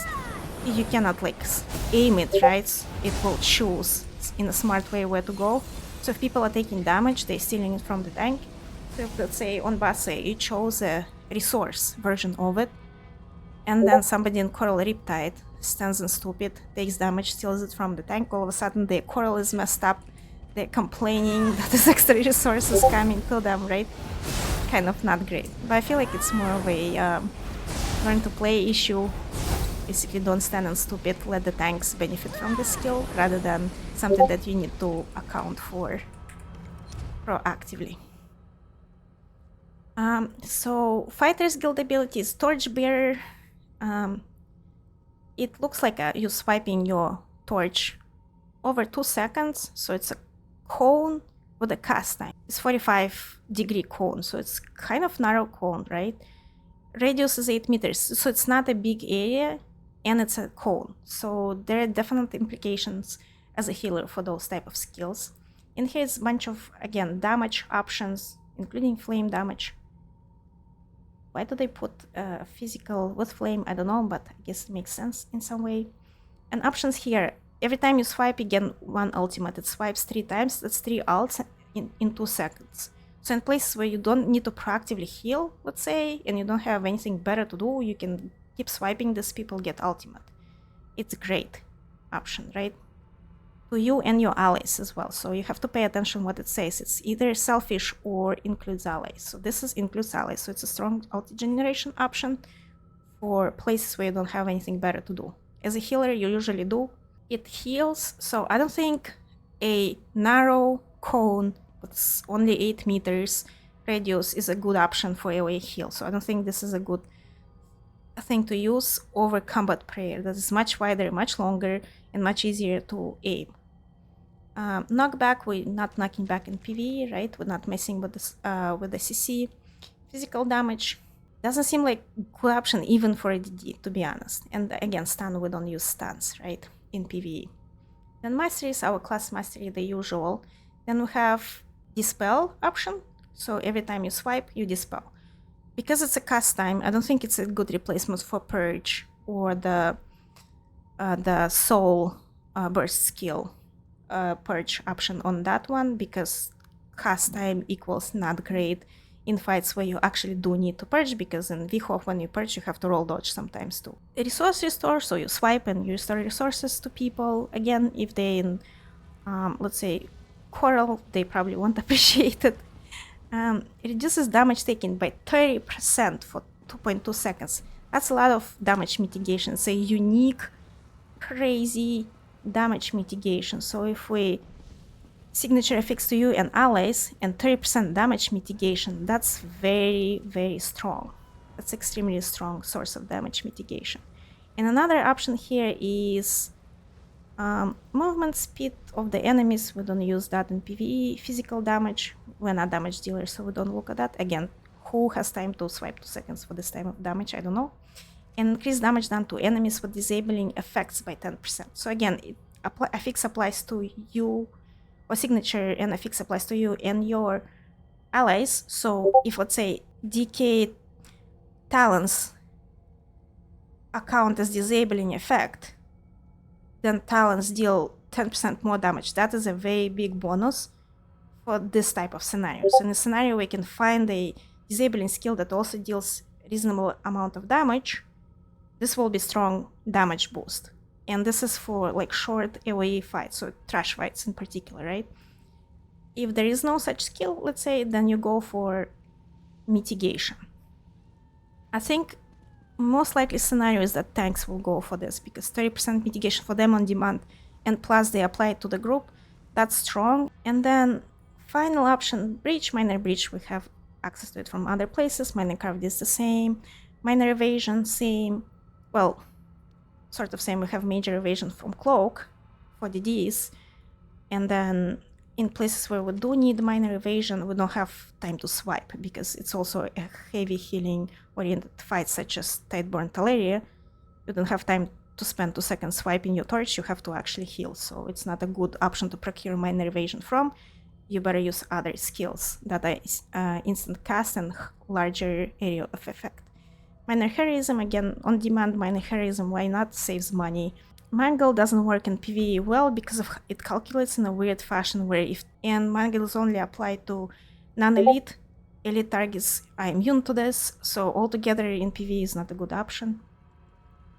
you cannot like aim it, right? It will choose in a smart way where to go. So if people are taking damage, they're stealing it from the tank. So if, let's say, on Basse, you chose a resource version of it, and then somebody in Coral Riptide stands and stupid, takes damage, steals it from the tank, all of a sudden their coral is messed up, they're complaining that this extra resource is coming to them, right? Kind of not great. But I feel like it's more of a learn to play issue. Basically, don't stand and stupid, let the tanks benefit from the skill, rather than something that you need to account for proactively. So Fighter's Guild ability is Torchbearer. It looks like you swiping your torch over 2 seconds, so it's a cone with a cast time. It's 45-degree cone, so it's kind of narrow cone, right? Radius is 8 meters, so it's not a big area, and it's a cone. So there are definite implications as a healer for those type of skills. And here's a bunch of, again, damage options, including flame damage. Why do they put physical with flame? I don't know, but I guess it makes sense in some way. And options here, every time you swipe, you get 1 ultimate. It swipes 3 times, that's 3 ults in 2 seconds. So in places where you don't need to proactively heal, let's say, and you don't have anything better to do, you can keep swiping this, people get ultimate. It's a great option, right? To you and your allies as well. So you have to pay attention what it says. It's either selfish or includes allies. So this is includes allies. So it's a strong ulti generation option for places where you don't have anything better to do. As a healer, you usually do. It heals. So I don't think a narrow cone with only 8 meters radius is a good option for AoE heal. So I don't think this is a good thing to use over combat prayer. That is much wider, much longer, and much easier to aim. Knockback, we're not knocking back in PvE, right? We're not messing with the CC. Physical damage doesn't seem like a good option even for a DD, to be honest. And again, stun, we don't use stuns, right, in PvE. Then mastery is our class mastery, the usual. Then we have dispel option. So every time you swipe, you dispel. Because it's a cast time, I don't think it's a good replacement for purge or the soul burst skill purge option on that one, because cast time equals not great in fights where you actually do need to purge, because in VHOF when you purge you have to roll dodge sometimes too. A resource restore, so you swipe and you restore resources to people. Again, if they in let's say quarrel, they probably won't appreciate it. It reduces damage taken by 30% for 2.2 seconds. That's a lot of damage mitigation. It's a unique, crazy damage mitigation. So if we signature affix to you and allies and 30% damage mitigation, that's very, very strong. That's extremely strong source of damage mitigation. And another option here is movement speed of the enemies. We don't use that in PvE. Physical damage, we're not damage dealers, so we don't look at that. Again, who has time to swipe 2 seconds for this time of damage? I don't know. And increased damage done to enemies with disabling effects by 10%. So again, affix applies to you, or signature and affix applies to you and your allies. So if, let's say, DK talents account as disabling effect, then talents deal 10% more damage. That is a very big bonus for this type of scenarios. In a scenario where you can find a disabling skill that also deals a reasonable amount of damage, this will be strong damage boost. And this is for like short AoE fights, so trash fights in particular, right? If there is no such skill, let's say, then you go for mitigation. I think most likely scenario is that tanks will go for this, because 30% mitigation for them on demand, and plus they apply it to the group, that's strong. And then final option, breach, minor breach, we have access to it from other places. Minor carved is the same. Minor evasion, same. Well, sort of same. We have major evasion from cloak for DDs. And then in places where we do need minor evasion, we don't have time to swipe, because it's also a heavy healing oriented fight such as Tideborn Teleria. You don't have time to spend 2 seconds swiping your torch, you have to actually heal. So it's not a good option to procure minor evasion from. You better use other skills that are instant cast and larger area of effect. Minor heroism, again, on demand minor heroism, why not? Saves money. Mangle doesn't work in PvE well because of it calculates in a weird fashion where and Mangle is only applied to non-elite. Elite targets are immune to this, so altogether in PvE is not a good option.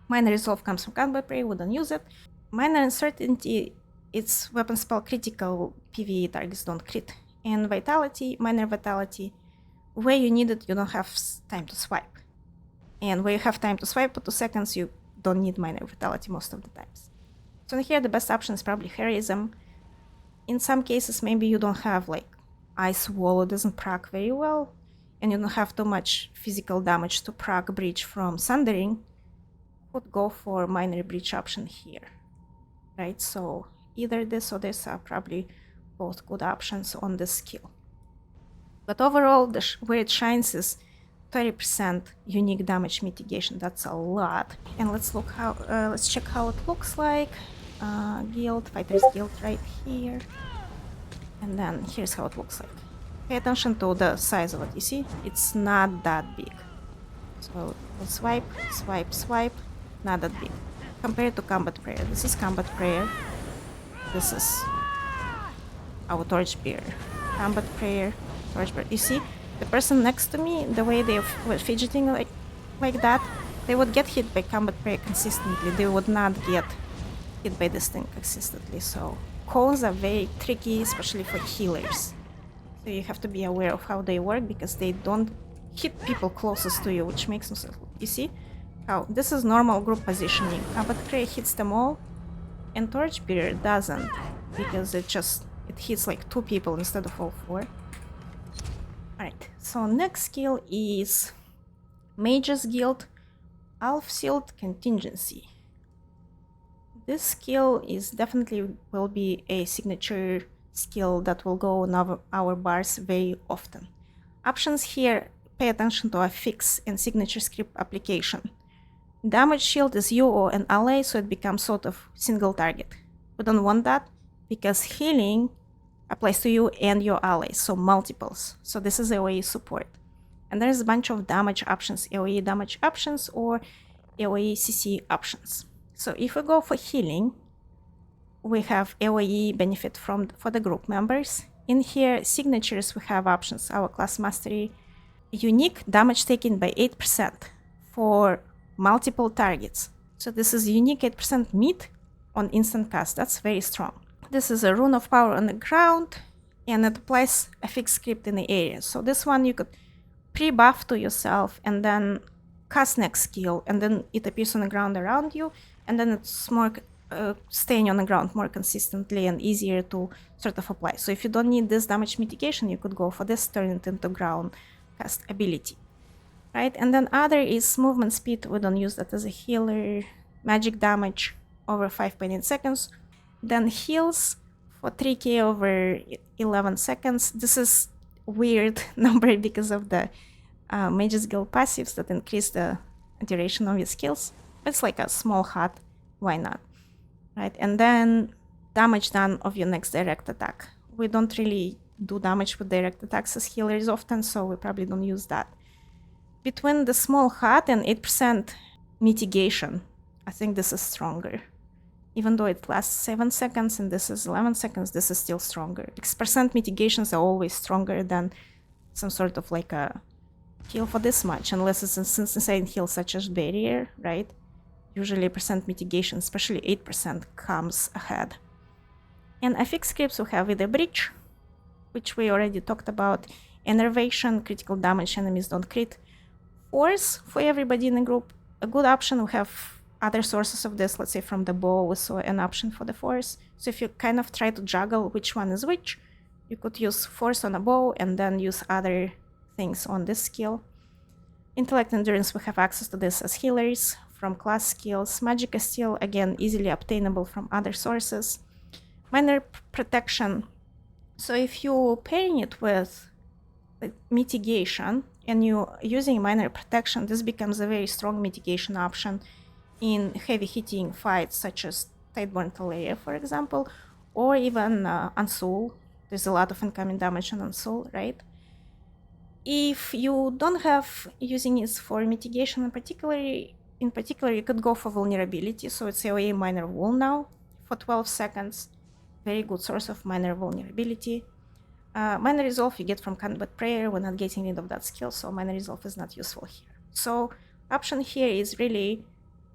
Minor resolve comes from combat prayer, we don't use it. Minor uncertainty, it's weapon spell critical, PvE targets don't crit. And vitality, minor vitality, where you need it, you don't have time to swipe. And where you have time to swipe for 2 seconds, you don't need minor vitality most of the times. So here the best option is probably heroism. In some cases, maybe you don't have like ice wall, it doesn't proc very well, and you don't have too much physical damage to proc breach from sundering. Would go for minor breach option here, right? So either this or this are probably both good options on this skill. But overall, where it shines is 30% unique damage mitigation. That's a lot. And let's look how let's check how it looks like. Guild, Fighters Guild right here. And then here's how it looks like. Pay attention to the size of it. You see, it's not that big. So we'll swipe, swipe, swipe. Not that big. Compared to combat prayer. This is combat prayer. This is our torchbearer. Combat prayer, torchbearer. You see, the person next to me, the way they were fidgeting like that, they would get hit by combat prayer consistently. They would not get hit by this thing consistently. So calls are very tricky, especially for healers. So you have to be aware of how they work, because they don't hit people closest to you, which makes no sense. You see how this is normal group positioning. Combat prayer hits them all, and torchbearer doesn't, because it hits like 2 people instead of all 4. Alright, so next skill is Mage's Guild. Alf Sealed Contingency. This skill is definitely will be a signature skill that will go on our bars very often. Options here, pay attention to affix and signature script application. Damage shield is you or an ally, so it becomes sort of single target. We don't want that because healing applies to you and your allies, so multiples. So this is AoE support. And there's a bunch of damage options, AoE damage options or AoE CC options. So if we go for healing, we have AoE benefit for the group members. In here, signatures, we have options, our class mastery, unique damage taken by 8% for multiple targets. So this is unique 8% meat on instant cast. That's very strong. This is a rune of power on the ground, and it applies a fixed script in the area. So this one you could pre-buff to yourself and then cast next skill, and then it appears on the ground around you, and then it's more staying on the ground more consistently and easier to sort of apply. So if you don't need this damage mitigation, you could go for this, turn it into ground cast ability. Right, and then other is movement speed. We don't use that as a healer. Magic damage over 5.8 seconds. Then heals for 3k over 11 seconds. This is weird number because of the Mage's Guild passives that increase the duration of your skills. It's like a small hut, why not? Right, and then damage done of your next direct attack. We don't really do damage with direct attacks as healers often, so we probably don't use that. Between the small hut and 8% mitigation, I think this is stronger. Even though it lasts 7 seconds and this is 11 seconds, this is still stronger. 6% mitigations are always stronger than some sort of like a heal for this much, unless it's an insane heal such as barrier, right? Usually percent mitigation, especially 8%, comes ahead. And affix scripts we have with a breach, which we already talked about. Enervation, critical damage, enemies don't crit. Force for everybody in the group, a good option. We have other sources of this, let's say from the bow, we saw an option for the force. So if you kind of try to juggle which one is which, you could use force on a bow and then use other things on this skill. Intellect endurance, we have access to this as healers from class skills. Magic is still, again, easily obtainable from other sources. Minor protection. So if you're pairing it with mitigation and you're using minor protection, this becomes a very strong mitigation option in heavy hitting fights such as Tideborn Talaria, for example, or even Unsoul. There's a lot of incoming damage on Unsoul, right? If you don't have using it for mitigation in particular, you could go for vulnerability. So it's AoE minor wound now for 12 seconds. Very good source of minor vulnerability. Minor resolve you get from combat prayer. We're not getting rid of that skill, so minor resolve is not useful here. So option here is really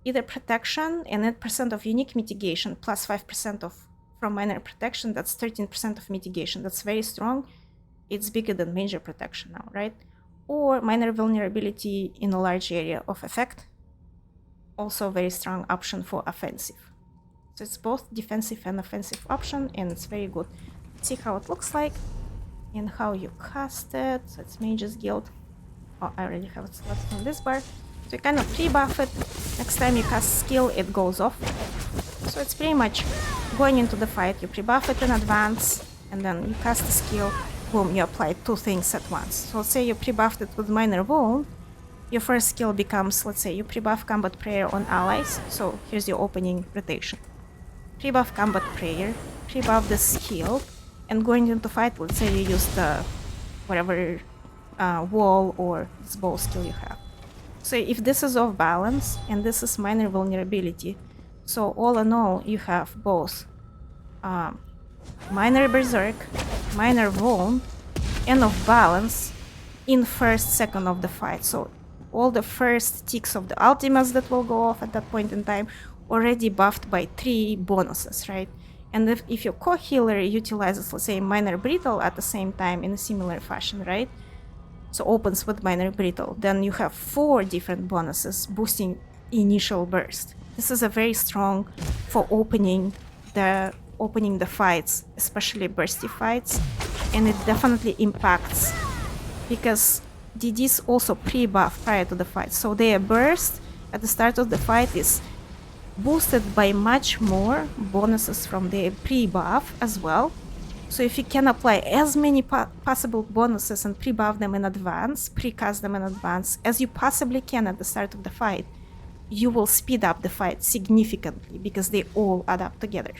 either protection and 8% of unique mitigation plus 5% from minor protection. That's 13% of mitigation. That's very strong. It's bigger than major protection now, right? Or minor vulnerability in a large area of effect. Also a very strong option for offensive. So it's both defensive and offensive option, and it's very good. Let's see how it looks like and how you cast it. So it's Mage's Guild. Oh, I already have it selected on this bar. So you kind of pre-buff it. Next time you cast skill, it goes off. So it's pretty much going into the fight. You pre-buff it in advance, and then you cast the skill. Boom, you apply two things at once. So let's say you pre-buffed it with minor wound. Your first skill becomes, let's say you pre-buff combat prayer on allies. So here's your opening rotation. Pre-buff combat prayer, pre-buff the skill, and going into fight, let's say you use the whatever wall or this bow skill you have. So if this is off balance and this is minor vulnerability, so all in all you have both minor berserk, minor wound, and off balance in first second of the fight. So all the first ticks of the ultimates that will go off at that point in time already buffed by 3 bonuses, right? And if your co-healer utilizes, let's say, minor brittle at the same time in a similar fashion, right? So opens with minor brittle, then you have 4 different bonuses boosting initial burst. This is a very strong for opening the fights, especially bursty fights, and it definitely impacts because DDs also pre-buff prior to the fight, so they are burst at the start of the fight is boosted by much more bonuses from the pre-buff as well. So if you can apply as many possible bonuses and pre-buff them in advance, pre-cast them in advance as you possibly can at the start of the fight, you will speed up the fight significantly because they all add up together.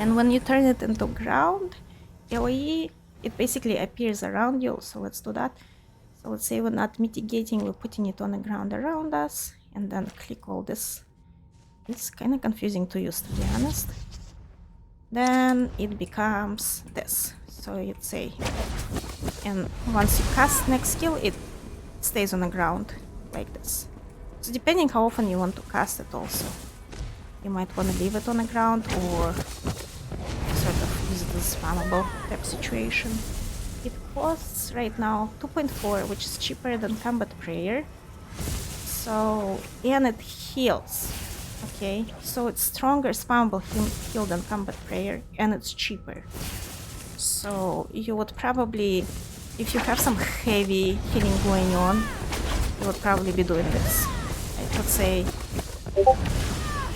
And when you turn it into ground AoE, it basically appears around you. So let's do that. So let's say we're not mitigating, we're putting it on the ground around us, and then click all this. It's kind of confusing to use, to be honest. Then it becomes this. So you'd say, and once you cast next skill, it stays on the ground like this. So depending how often you want to cast it also. You might want to leave it on the ground or sort of use it as spammable type situation. It costs right now 2.4, which is cheaper than Combat Prayer. So, and it heals. Okay, so it's stronger spammable heal than Combat Prayer, and it's cheaper. So you would probably, if you have some heavy healing going on, you would probably be doing this. I would say,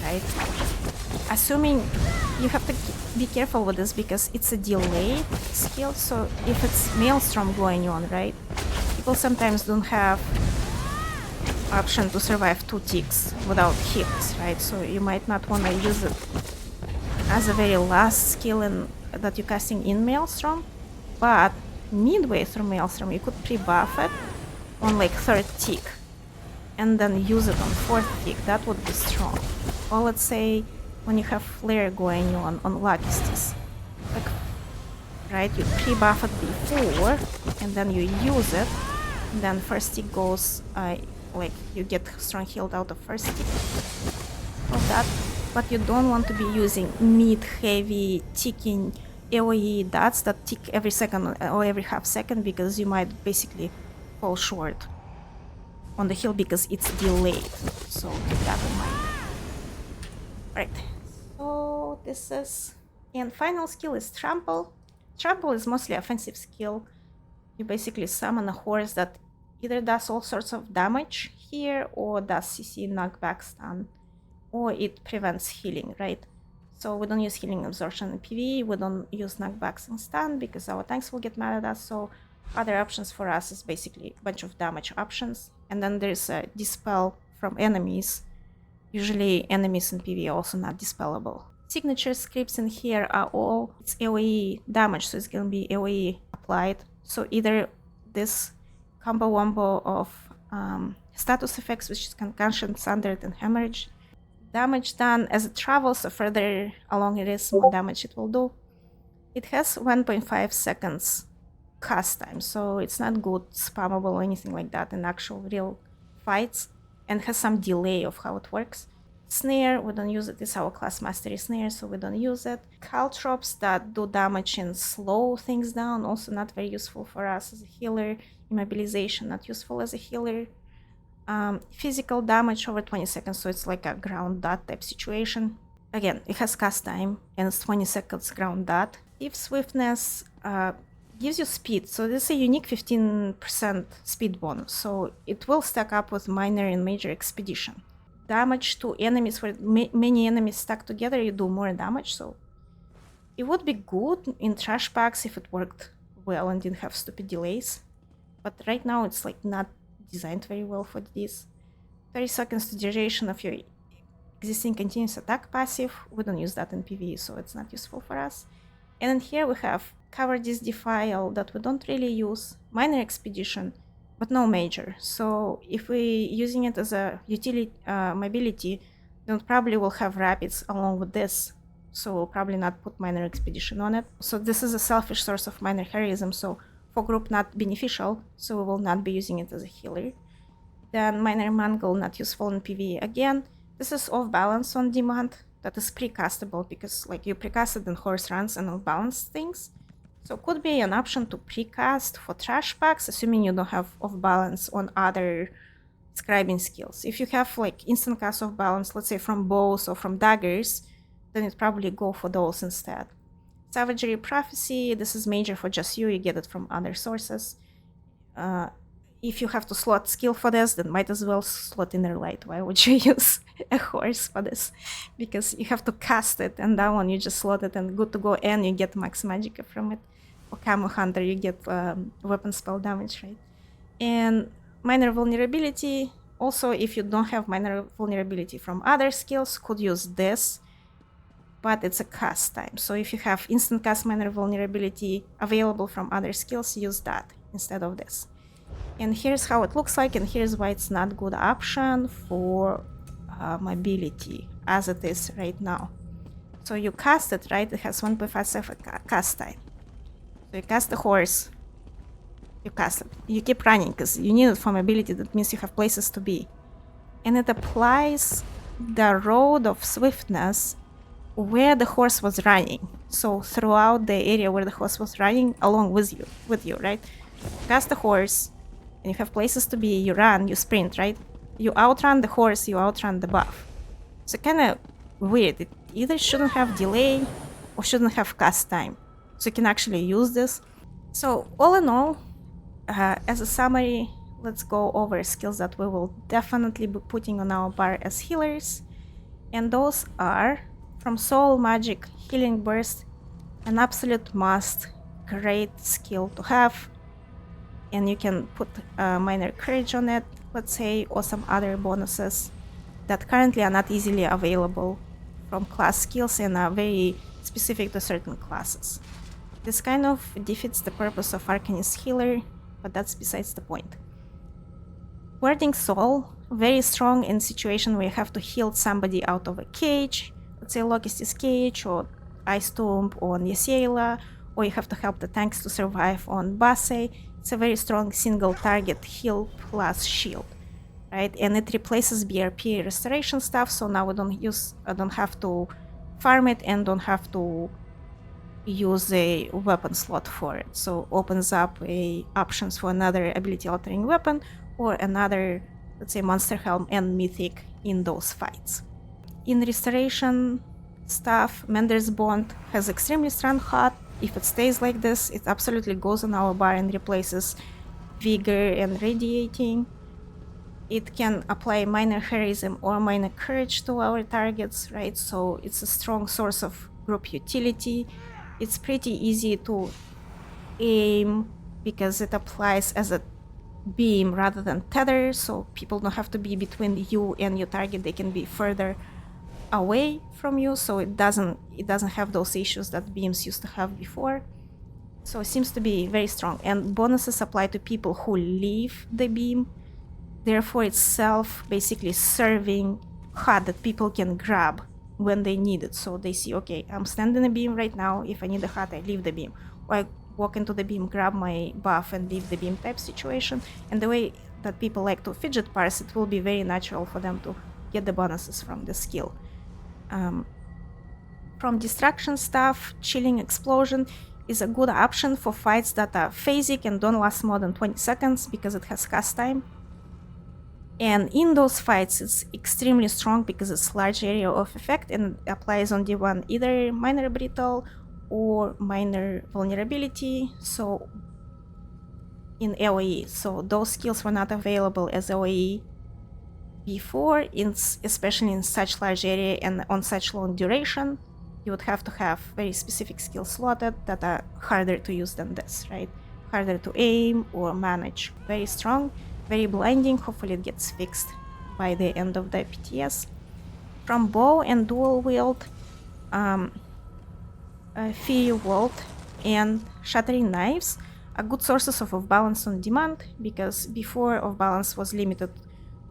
right? Assuming you have to be careful with this because it's a delayed skill. So if it's Maelstrom going on, right? People sometimes don't have option to survive 2 ticks without heals, right? So you might not want to use it as a very last skill that you're casting in Maelstrom, but midway through Maelstrom you could pre-buff it on like 3rd tick and then use it on 4th tick. That would be strong. Or let's say when you have Flare going on Luckistis, like, right, you pre-buff it before and then you use it, and then 1st tick goes like you get strong healed out of 1st tick of that, but you don't want to be using mid-heavy ticking AoE dots that tick every second or every half second, because you might basically fall short on the heal because it's delayed. So keep that in mind. Right, so this is, and final skill is Trample. Trample is mostly offensive skill. You basically summon a horse that either does all sorts of damage here or does CC knockback stun, or it prevents healing, right? So we don't use healing absorption in PvE, we don't use knockbacks and stun because our tanks will get mad at us. So other options for us is basically a bunch of damage options. And then there's a dispel from enemies. Usually enemies in PvE are also not dispellable. Signature scripts in here are all, it's AoE damage, so it's gonna be AoE applied. So either this combo wombo of status effects, which is Concussion, Sundered, and Hemorrhage. Damage done as it travels, so further along it is, more damage it will do. It has 1.5 seconds cast time, so it's not good spammable or anything like that in actual real fights, and has some delay of how it works. Snare, we don't use it, it's our class mastery snare, so we don't use it. Caltrops that do damage and slow things down, also not very useful for us as a healer. Immobilization, not useful as a healer. Physical damage over 20 seconds, so it's like a ground dot type situation. Again, it has cast time and it's 20 seconds ground dot. Thief Swiftness gives you speed, so this is a unique 15% speed bonus, so it will stack up with minor and major expedition. Damage to enemies, where many enemies stack together, you do more damage, so it would be good in trash packs if it worked well and didn't have stupid delays. But right now it's like not designed very well for this. 30 seconds to duration of your existing continuous attack passive. We don't use that in PvE, so it's not useful for us. And then here we have Cowardice Defile that we don't really use, minor expedition, but no major. So if we're using it as a utility mobility, then probably will have rapids along with this. So we'll probably not put minor expedition on it. So this is a selfish source of minor heroism, so for group not beneficial, so we will not be using it as a healer. Then minor mangle, not useful in PvE again. This is off balance on demand, that is precastable because like you precasted in horse runs and off balance things. So could be an option to precast for trash packs, assuming you don't have off balance on other scribing skills. If you have like instant cast off balance, let's say from bows or from daggers, then you'd probably go for those instead. Savagery Prophecy, this is major for just you get it from other sources. if you have to slot skill for this, then might as well slot inner light. Why would you use a horse for this? Because you have to cast it, and that one you just slot it and good to go, and you get max magicka from it. Or Camo Hunter, you get weapon spell damage, right? And minor vulnerability, also if you don't have minor vulnerability from other skills, could use this, but it's a cast time. So if you have instant cast minor vulnerability available from other skills, use that instead of this. And here's how it looks like, and here's why it's not a good option for mobility as it is right now. So you cast it, right? It has 1.5 cast time. So you cast the horse, you cast it. You keep running because you need it for mobility. That means you have places to be. And it applies the road of swiftness where the horse was running. So throughout the area where the horse was running along with you, right? Cast the horse, and you have places to be, you run, you sprint, right? You outrun the horse, you outrun the buff. So kind of weird. It either shouldn't have delay or shouldn't have cast time. So you can actually use this. So all in all, as a summary, let's go over skills that we will definitely be putting on our bar as healers. And those are, from Soul Magic, Healing Burst, an absolute must, great skill to have. And you can put minor courage on it, let's say, or some other bonuses that currently are not easily available from class skills and are very specific to certain classes. This kind of defeats the purpose of Arcanist Healer, but that's besides the point. Warding Soul, very strong in situation where you have to heal somebody out of a cage, let's say Lokisti's cage, or Ice Tomb on Yasiela, or you have to help the tanks to survive on Basse. It's a very strong single target heal plus shield, right? And it replaces BRP restoration stuff, so now I don't have to farm it and don't have to use a weapon slot for it. So opens up options for another ability altering weapon or another, let's say, Monster Helm and Mythic in those fights. In restoration stuff, Mender's Bond has extremely strong hot. If it stays like this, it absolutely goes on our bar and replaces Vigor and Radiating. It can apply minor heroism or minor courage to our targets, right? So it's a strong source of group utility. It's pretty easy to aim because it applies as a beam rather than tether, so people don't have to be between you and your target. They can be further away from you, so it doesn't have those issues that beams used to have before. So it seems to be very strong, and bonuses apply to people who leave the beam. Therefore, it's basically serving HUD that people can grab when they need it. So they see, okay, I'm standing in a beam right now. If I need a HUD, I leave the beam. Or I walk into the beam, grab my buff, and leave the beam type situation. And the way that people like to fidget parse, it will be very natural for them to get the bonuses from the skill. From destruction stuff, Chilling Explosion is a good option for fights that are phasic and don't last more than 20 seconds because it has cast time. And in those fights, it's extremely strong because it's large area of effect and applies on D1 either minor brittle or minor vulnerability. So in AoE, so those skills were not available as AoE before, especially in such large area and on such long duration. You would have to have very specific skills slotted that are harder to use than this, right? Harder to aim or manage. Very strong, very blinding. Hopefully it gets fixed by the end of the PTS. From Bow and Dual Wield, Fiery Walt and Shattering Knives are good sources of off-balance on demand, because before off-balance was limited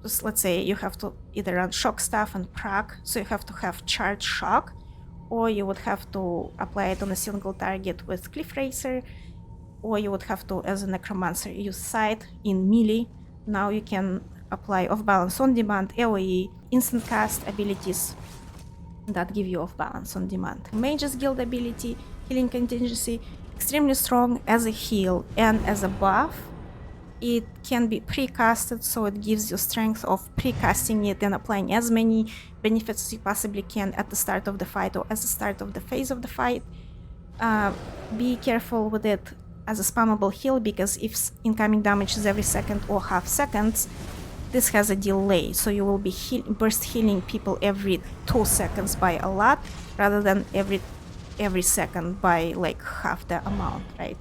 to, let's say, you have to either run shock stuff and proc, so you have to have charge shock, or you would have to apply it on a single target with Cliff Racer, or you would have to, as a Necromancer, use Sight in melee. Now you can apply off-balance on demand, AoE, instant cast abilities that give you off-balance on demand. Mage's Guild ability, Healing Contingency, extremely strong as a heal and as a buff. It can be pre-casted, so it gives you strength of pre-casting it and applying as many benefits as you possibly can at the start of the fight or at the start of the phase of the fight. Be careful with it as a spammable heal, because if incoming damage is every second or half seconds, this has a delay, so you will be burst healing people every 2 seconds by a lot, rather than every second by like half the amount, right?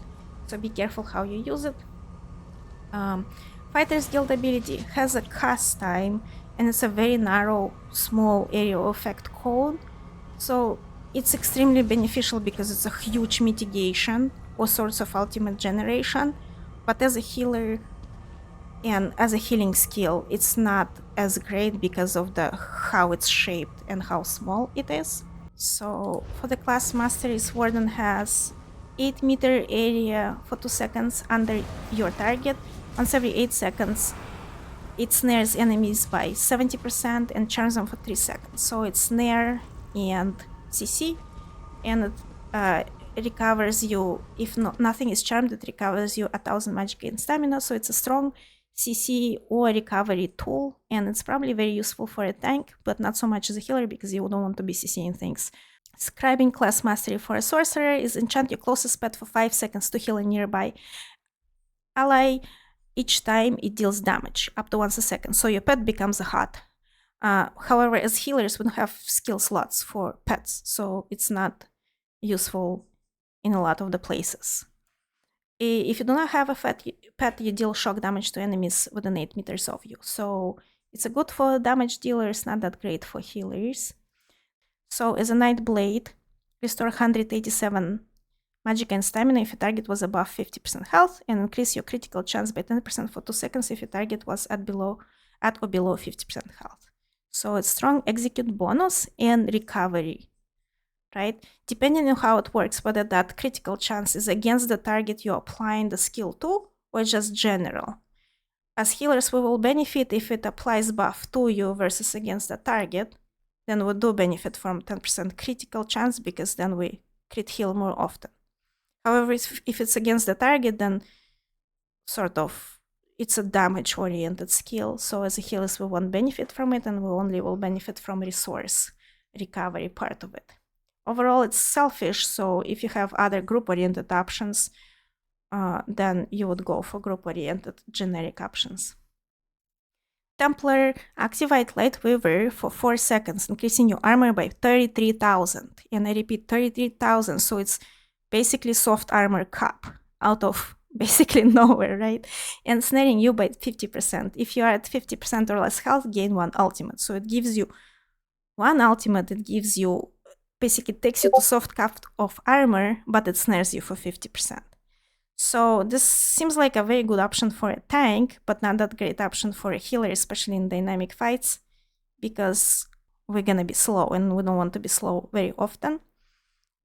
So be careful how you use it. Fighter's Guild ability has a cast time, and it's a very narrow, small area of effect cone. So it's extremely beneficial because it's a huge mitigation or source of ultimate generation. But as a healer and as a healing skill, it's not as great because of how it's shaped and how small it is. So for the class masteries, Warden has 8-meter area for 2 seconds under your target. Once every 8 seconds, it snares enemies by 70% and charms them for 3 seconds. So it's snare and CC, and it recovers you, if nothing is charmed, it recovers you 1000 magic and stamina. So it's a strong CC or recovery tool, and it's probably very useful for a tank, but not so much as a healer because you don't want to be CCing things. Scribing class mastery for a sorcerer is enchant your closest pet for 5 seconds to heal a nearby ally. Each time it deals damage, up to once a second, so your pet becomes a hot. However, as healers, we don't have skill slots for pets, so it's not useful in a lot of the places. If you do not have a pet, you deal shock damage to enemies within 8 meters of you. So it's good for damage dealers, not that great for healers. So as a Night Blade, restore 187 magic and stamina if your target was above 50% health, and increase your critical chance by 10% for 2 seconds if your target was at or below 50% health. So it's strong execute bonus and recovery, right? Depending on how it works, whether that critical chance is against the target you're applying the skill to or just general. As healers, we will benefit if it applies buff to you versus against the target. Then we do benefit from 10% critical chance because then we crit heal more often. However, if it's against the target, then sort of it's a damage-oriented skill. So as a healers, we won't benefit from it, and we only will benefit from resource recovery part of it. Overall, it's selfish, so if you have other group-oriented options, then you would go for group-oriented generic options. Templar, activate Light Weaver for 4 seconds, increasing your armor by 33,000. And I repeat, 33,000, so it's basically soft armor cap out of basically nowhere, right? And snaring you by 50%. If you are at 50% or less health, gain 1 ultimate. So it gives you 1 ultimate, it gives you, basically takes you to soft cap of armor, but it snares you for 50%. So this seems like a very good option for a tank, but not that great option for a healer, especially in dynamic fights, because we're gonna be slow and we don't want to be slow very often.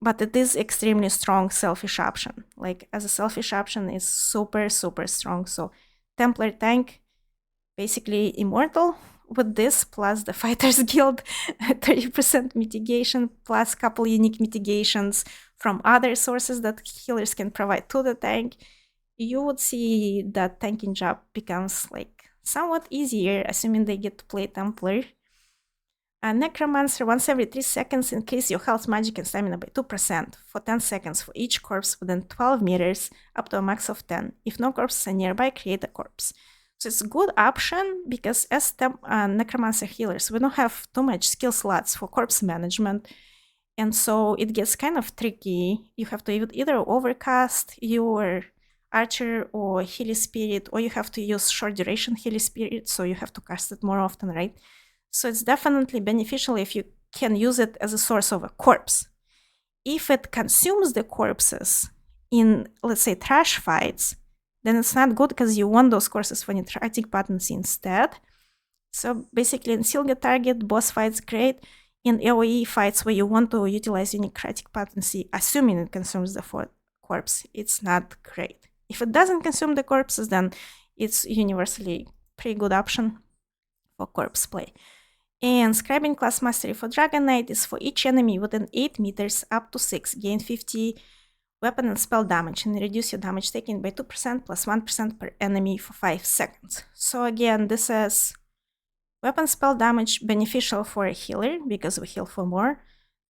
But it is extremely strong selfish option. Like as a selfish option is super, super strong. So Templar tank, basically immortal with this, plus the Fighters Guild 30% mitigation, plus couple unique mitigations from other sources that healers can provide to the tank. You would see that tanking job becomes like somewhat easier, assuming they get to play Templar. A Necromancer, once every 3 seconds, increase your health, magic, and stamina by 2% for 10 seconds for each corpse within 12 meters, up to a max of 10. If no corpses are nearby, create a corpse. So it's a good option because as Necromancer healers, we don't have too much skill slots for corpse management, and so it gets kind of tricky. You have to either overcast your Archer or Healy Spirit, or you have to use short duration Healy Spirit, so you have to cast it more often, right? So it's definitely beneficial if you can use it as a source of a corpse. If it consumes the corpses in, let's say, trash fights, then it's not good because you want those corpses for necrotic potency instead. So basically in single target, boss fights, great. In AoE fights where you want to utilize your necrotic potency, assuming it consumes the corpse, it's not great. If it doesn't consume the corpses, then it's universally pretty good option for corpse play. And Scribing class mastery for Dragon Knight is for each enemy within 8 meters up to 6, gain 50 weapon and spell damage, and reduce your damage taken by 2% plus 1% per enemy for 5 seconds. So again, this is weapon spell damage beneficial for a healer because we heal for more.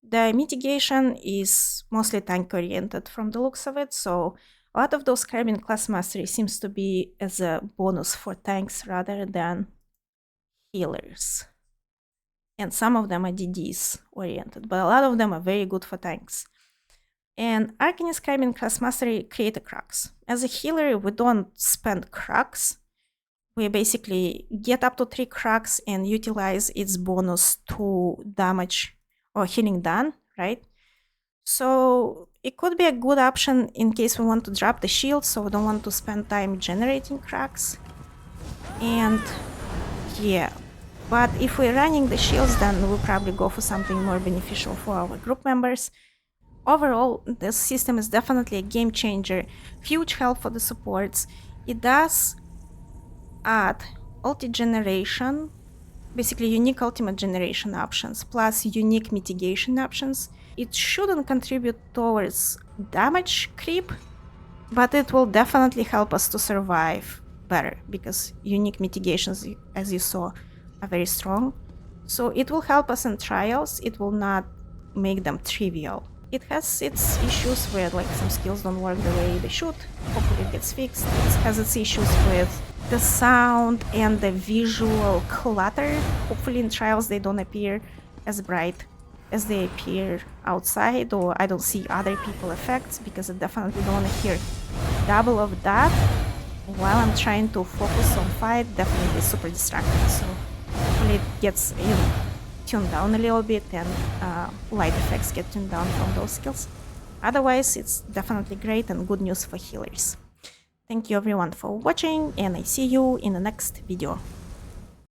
The mitigation is mostly tank oriented from the looks of it, so A lot of those Scribing class mastery seems to be as a bonus for tanks rather than healers. And some of them are DDs oriented, but a lot of them are very good for tanks. And Arcanist Scribing class mastery create a crux. As a healer, we don't spend crux. We basically get up to 3 crux and utilize its bonus to damage or healing done, right? So it could be a good option in case we want to drop the shield, so we don't want to spend time generating crux. And yeah, but if we're running the shields, then we'll probably go for something more beneficial for our group members. Overall, this system is definitely a game changer, huge help for the supports. It does add ulti generation, basically unique ultimate generation options, plus unique mitigation options. It shouldn't contribute towards damage creep, but it will definitely help us to survive better, because unique mitigations, as you saw, are very strong. So it will help us in trials, it will not make them trivial. It has its issues where like some skills don't work the way they should. Hopefully it gets fixed. It has its issues with the sound and the visual clutter. Hopefully in trials they don't appear as bright as they appear outside, or I don't see other people effects, because I definitely don't want to hear double of that while I'm trying to focus on fight. Definitely super distracting. So hopefully it gets tuned down a little bit, and light effects get tuned down from those skills. Otherwise, it's definitely great and good news for healers. Thank you everyone for watching, and I see you in the next video.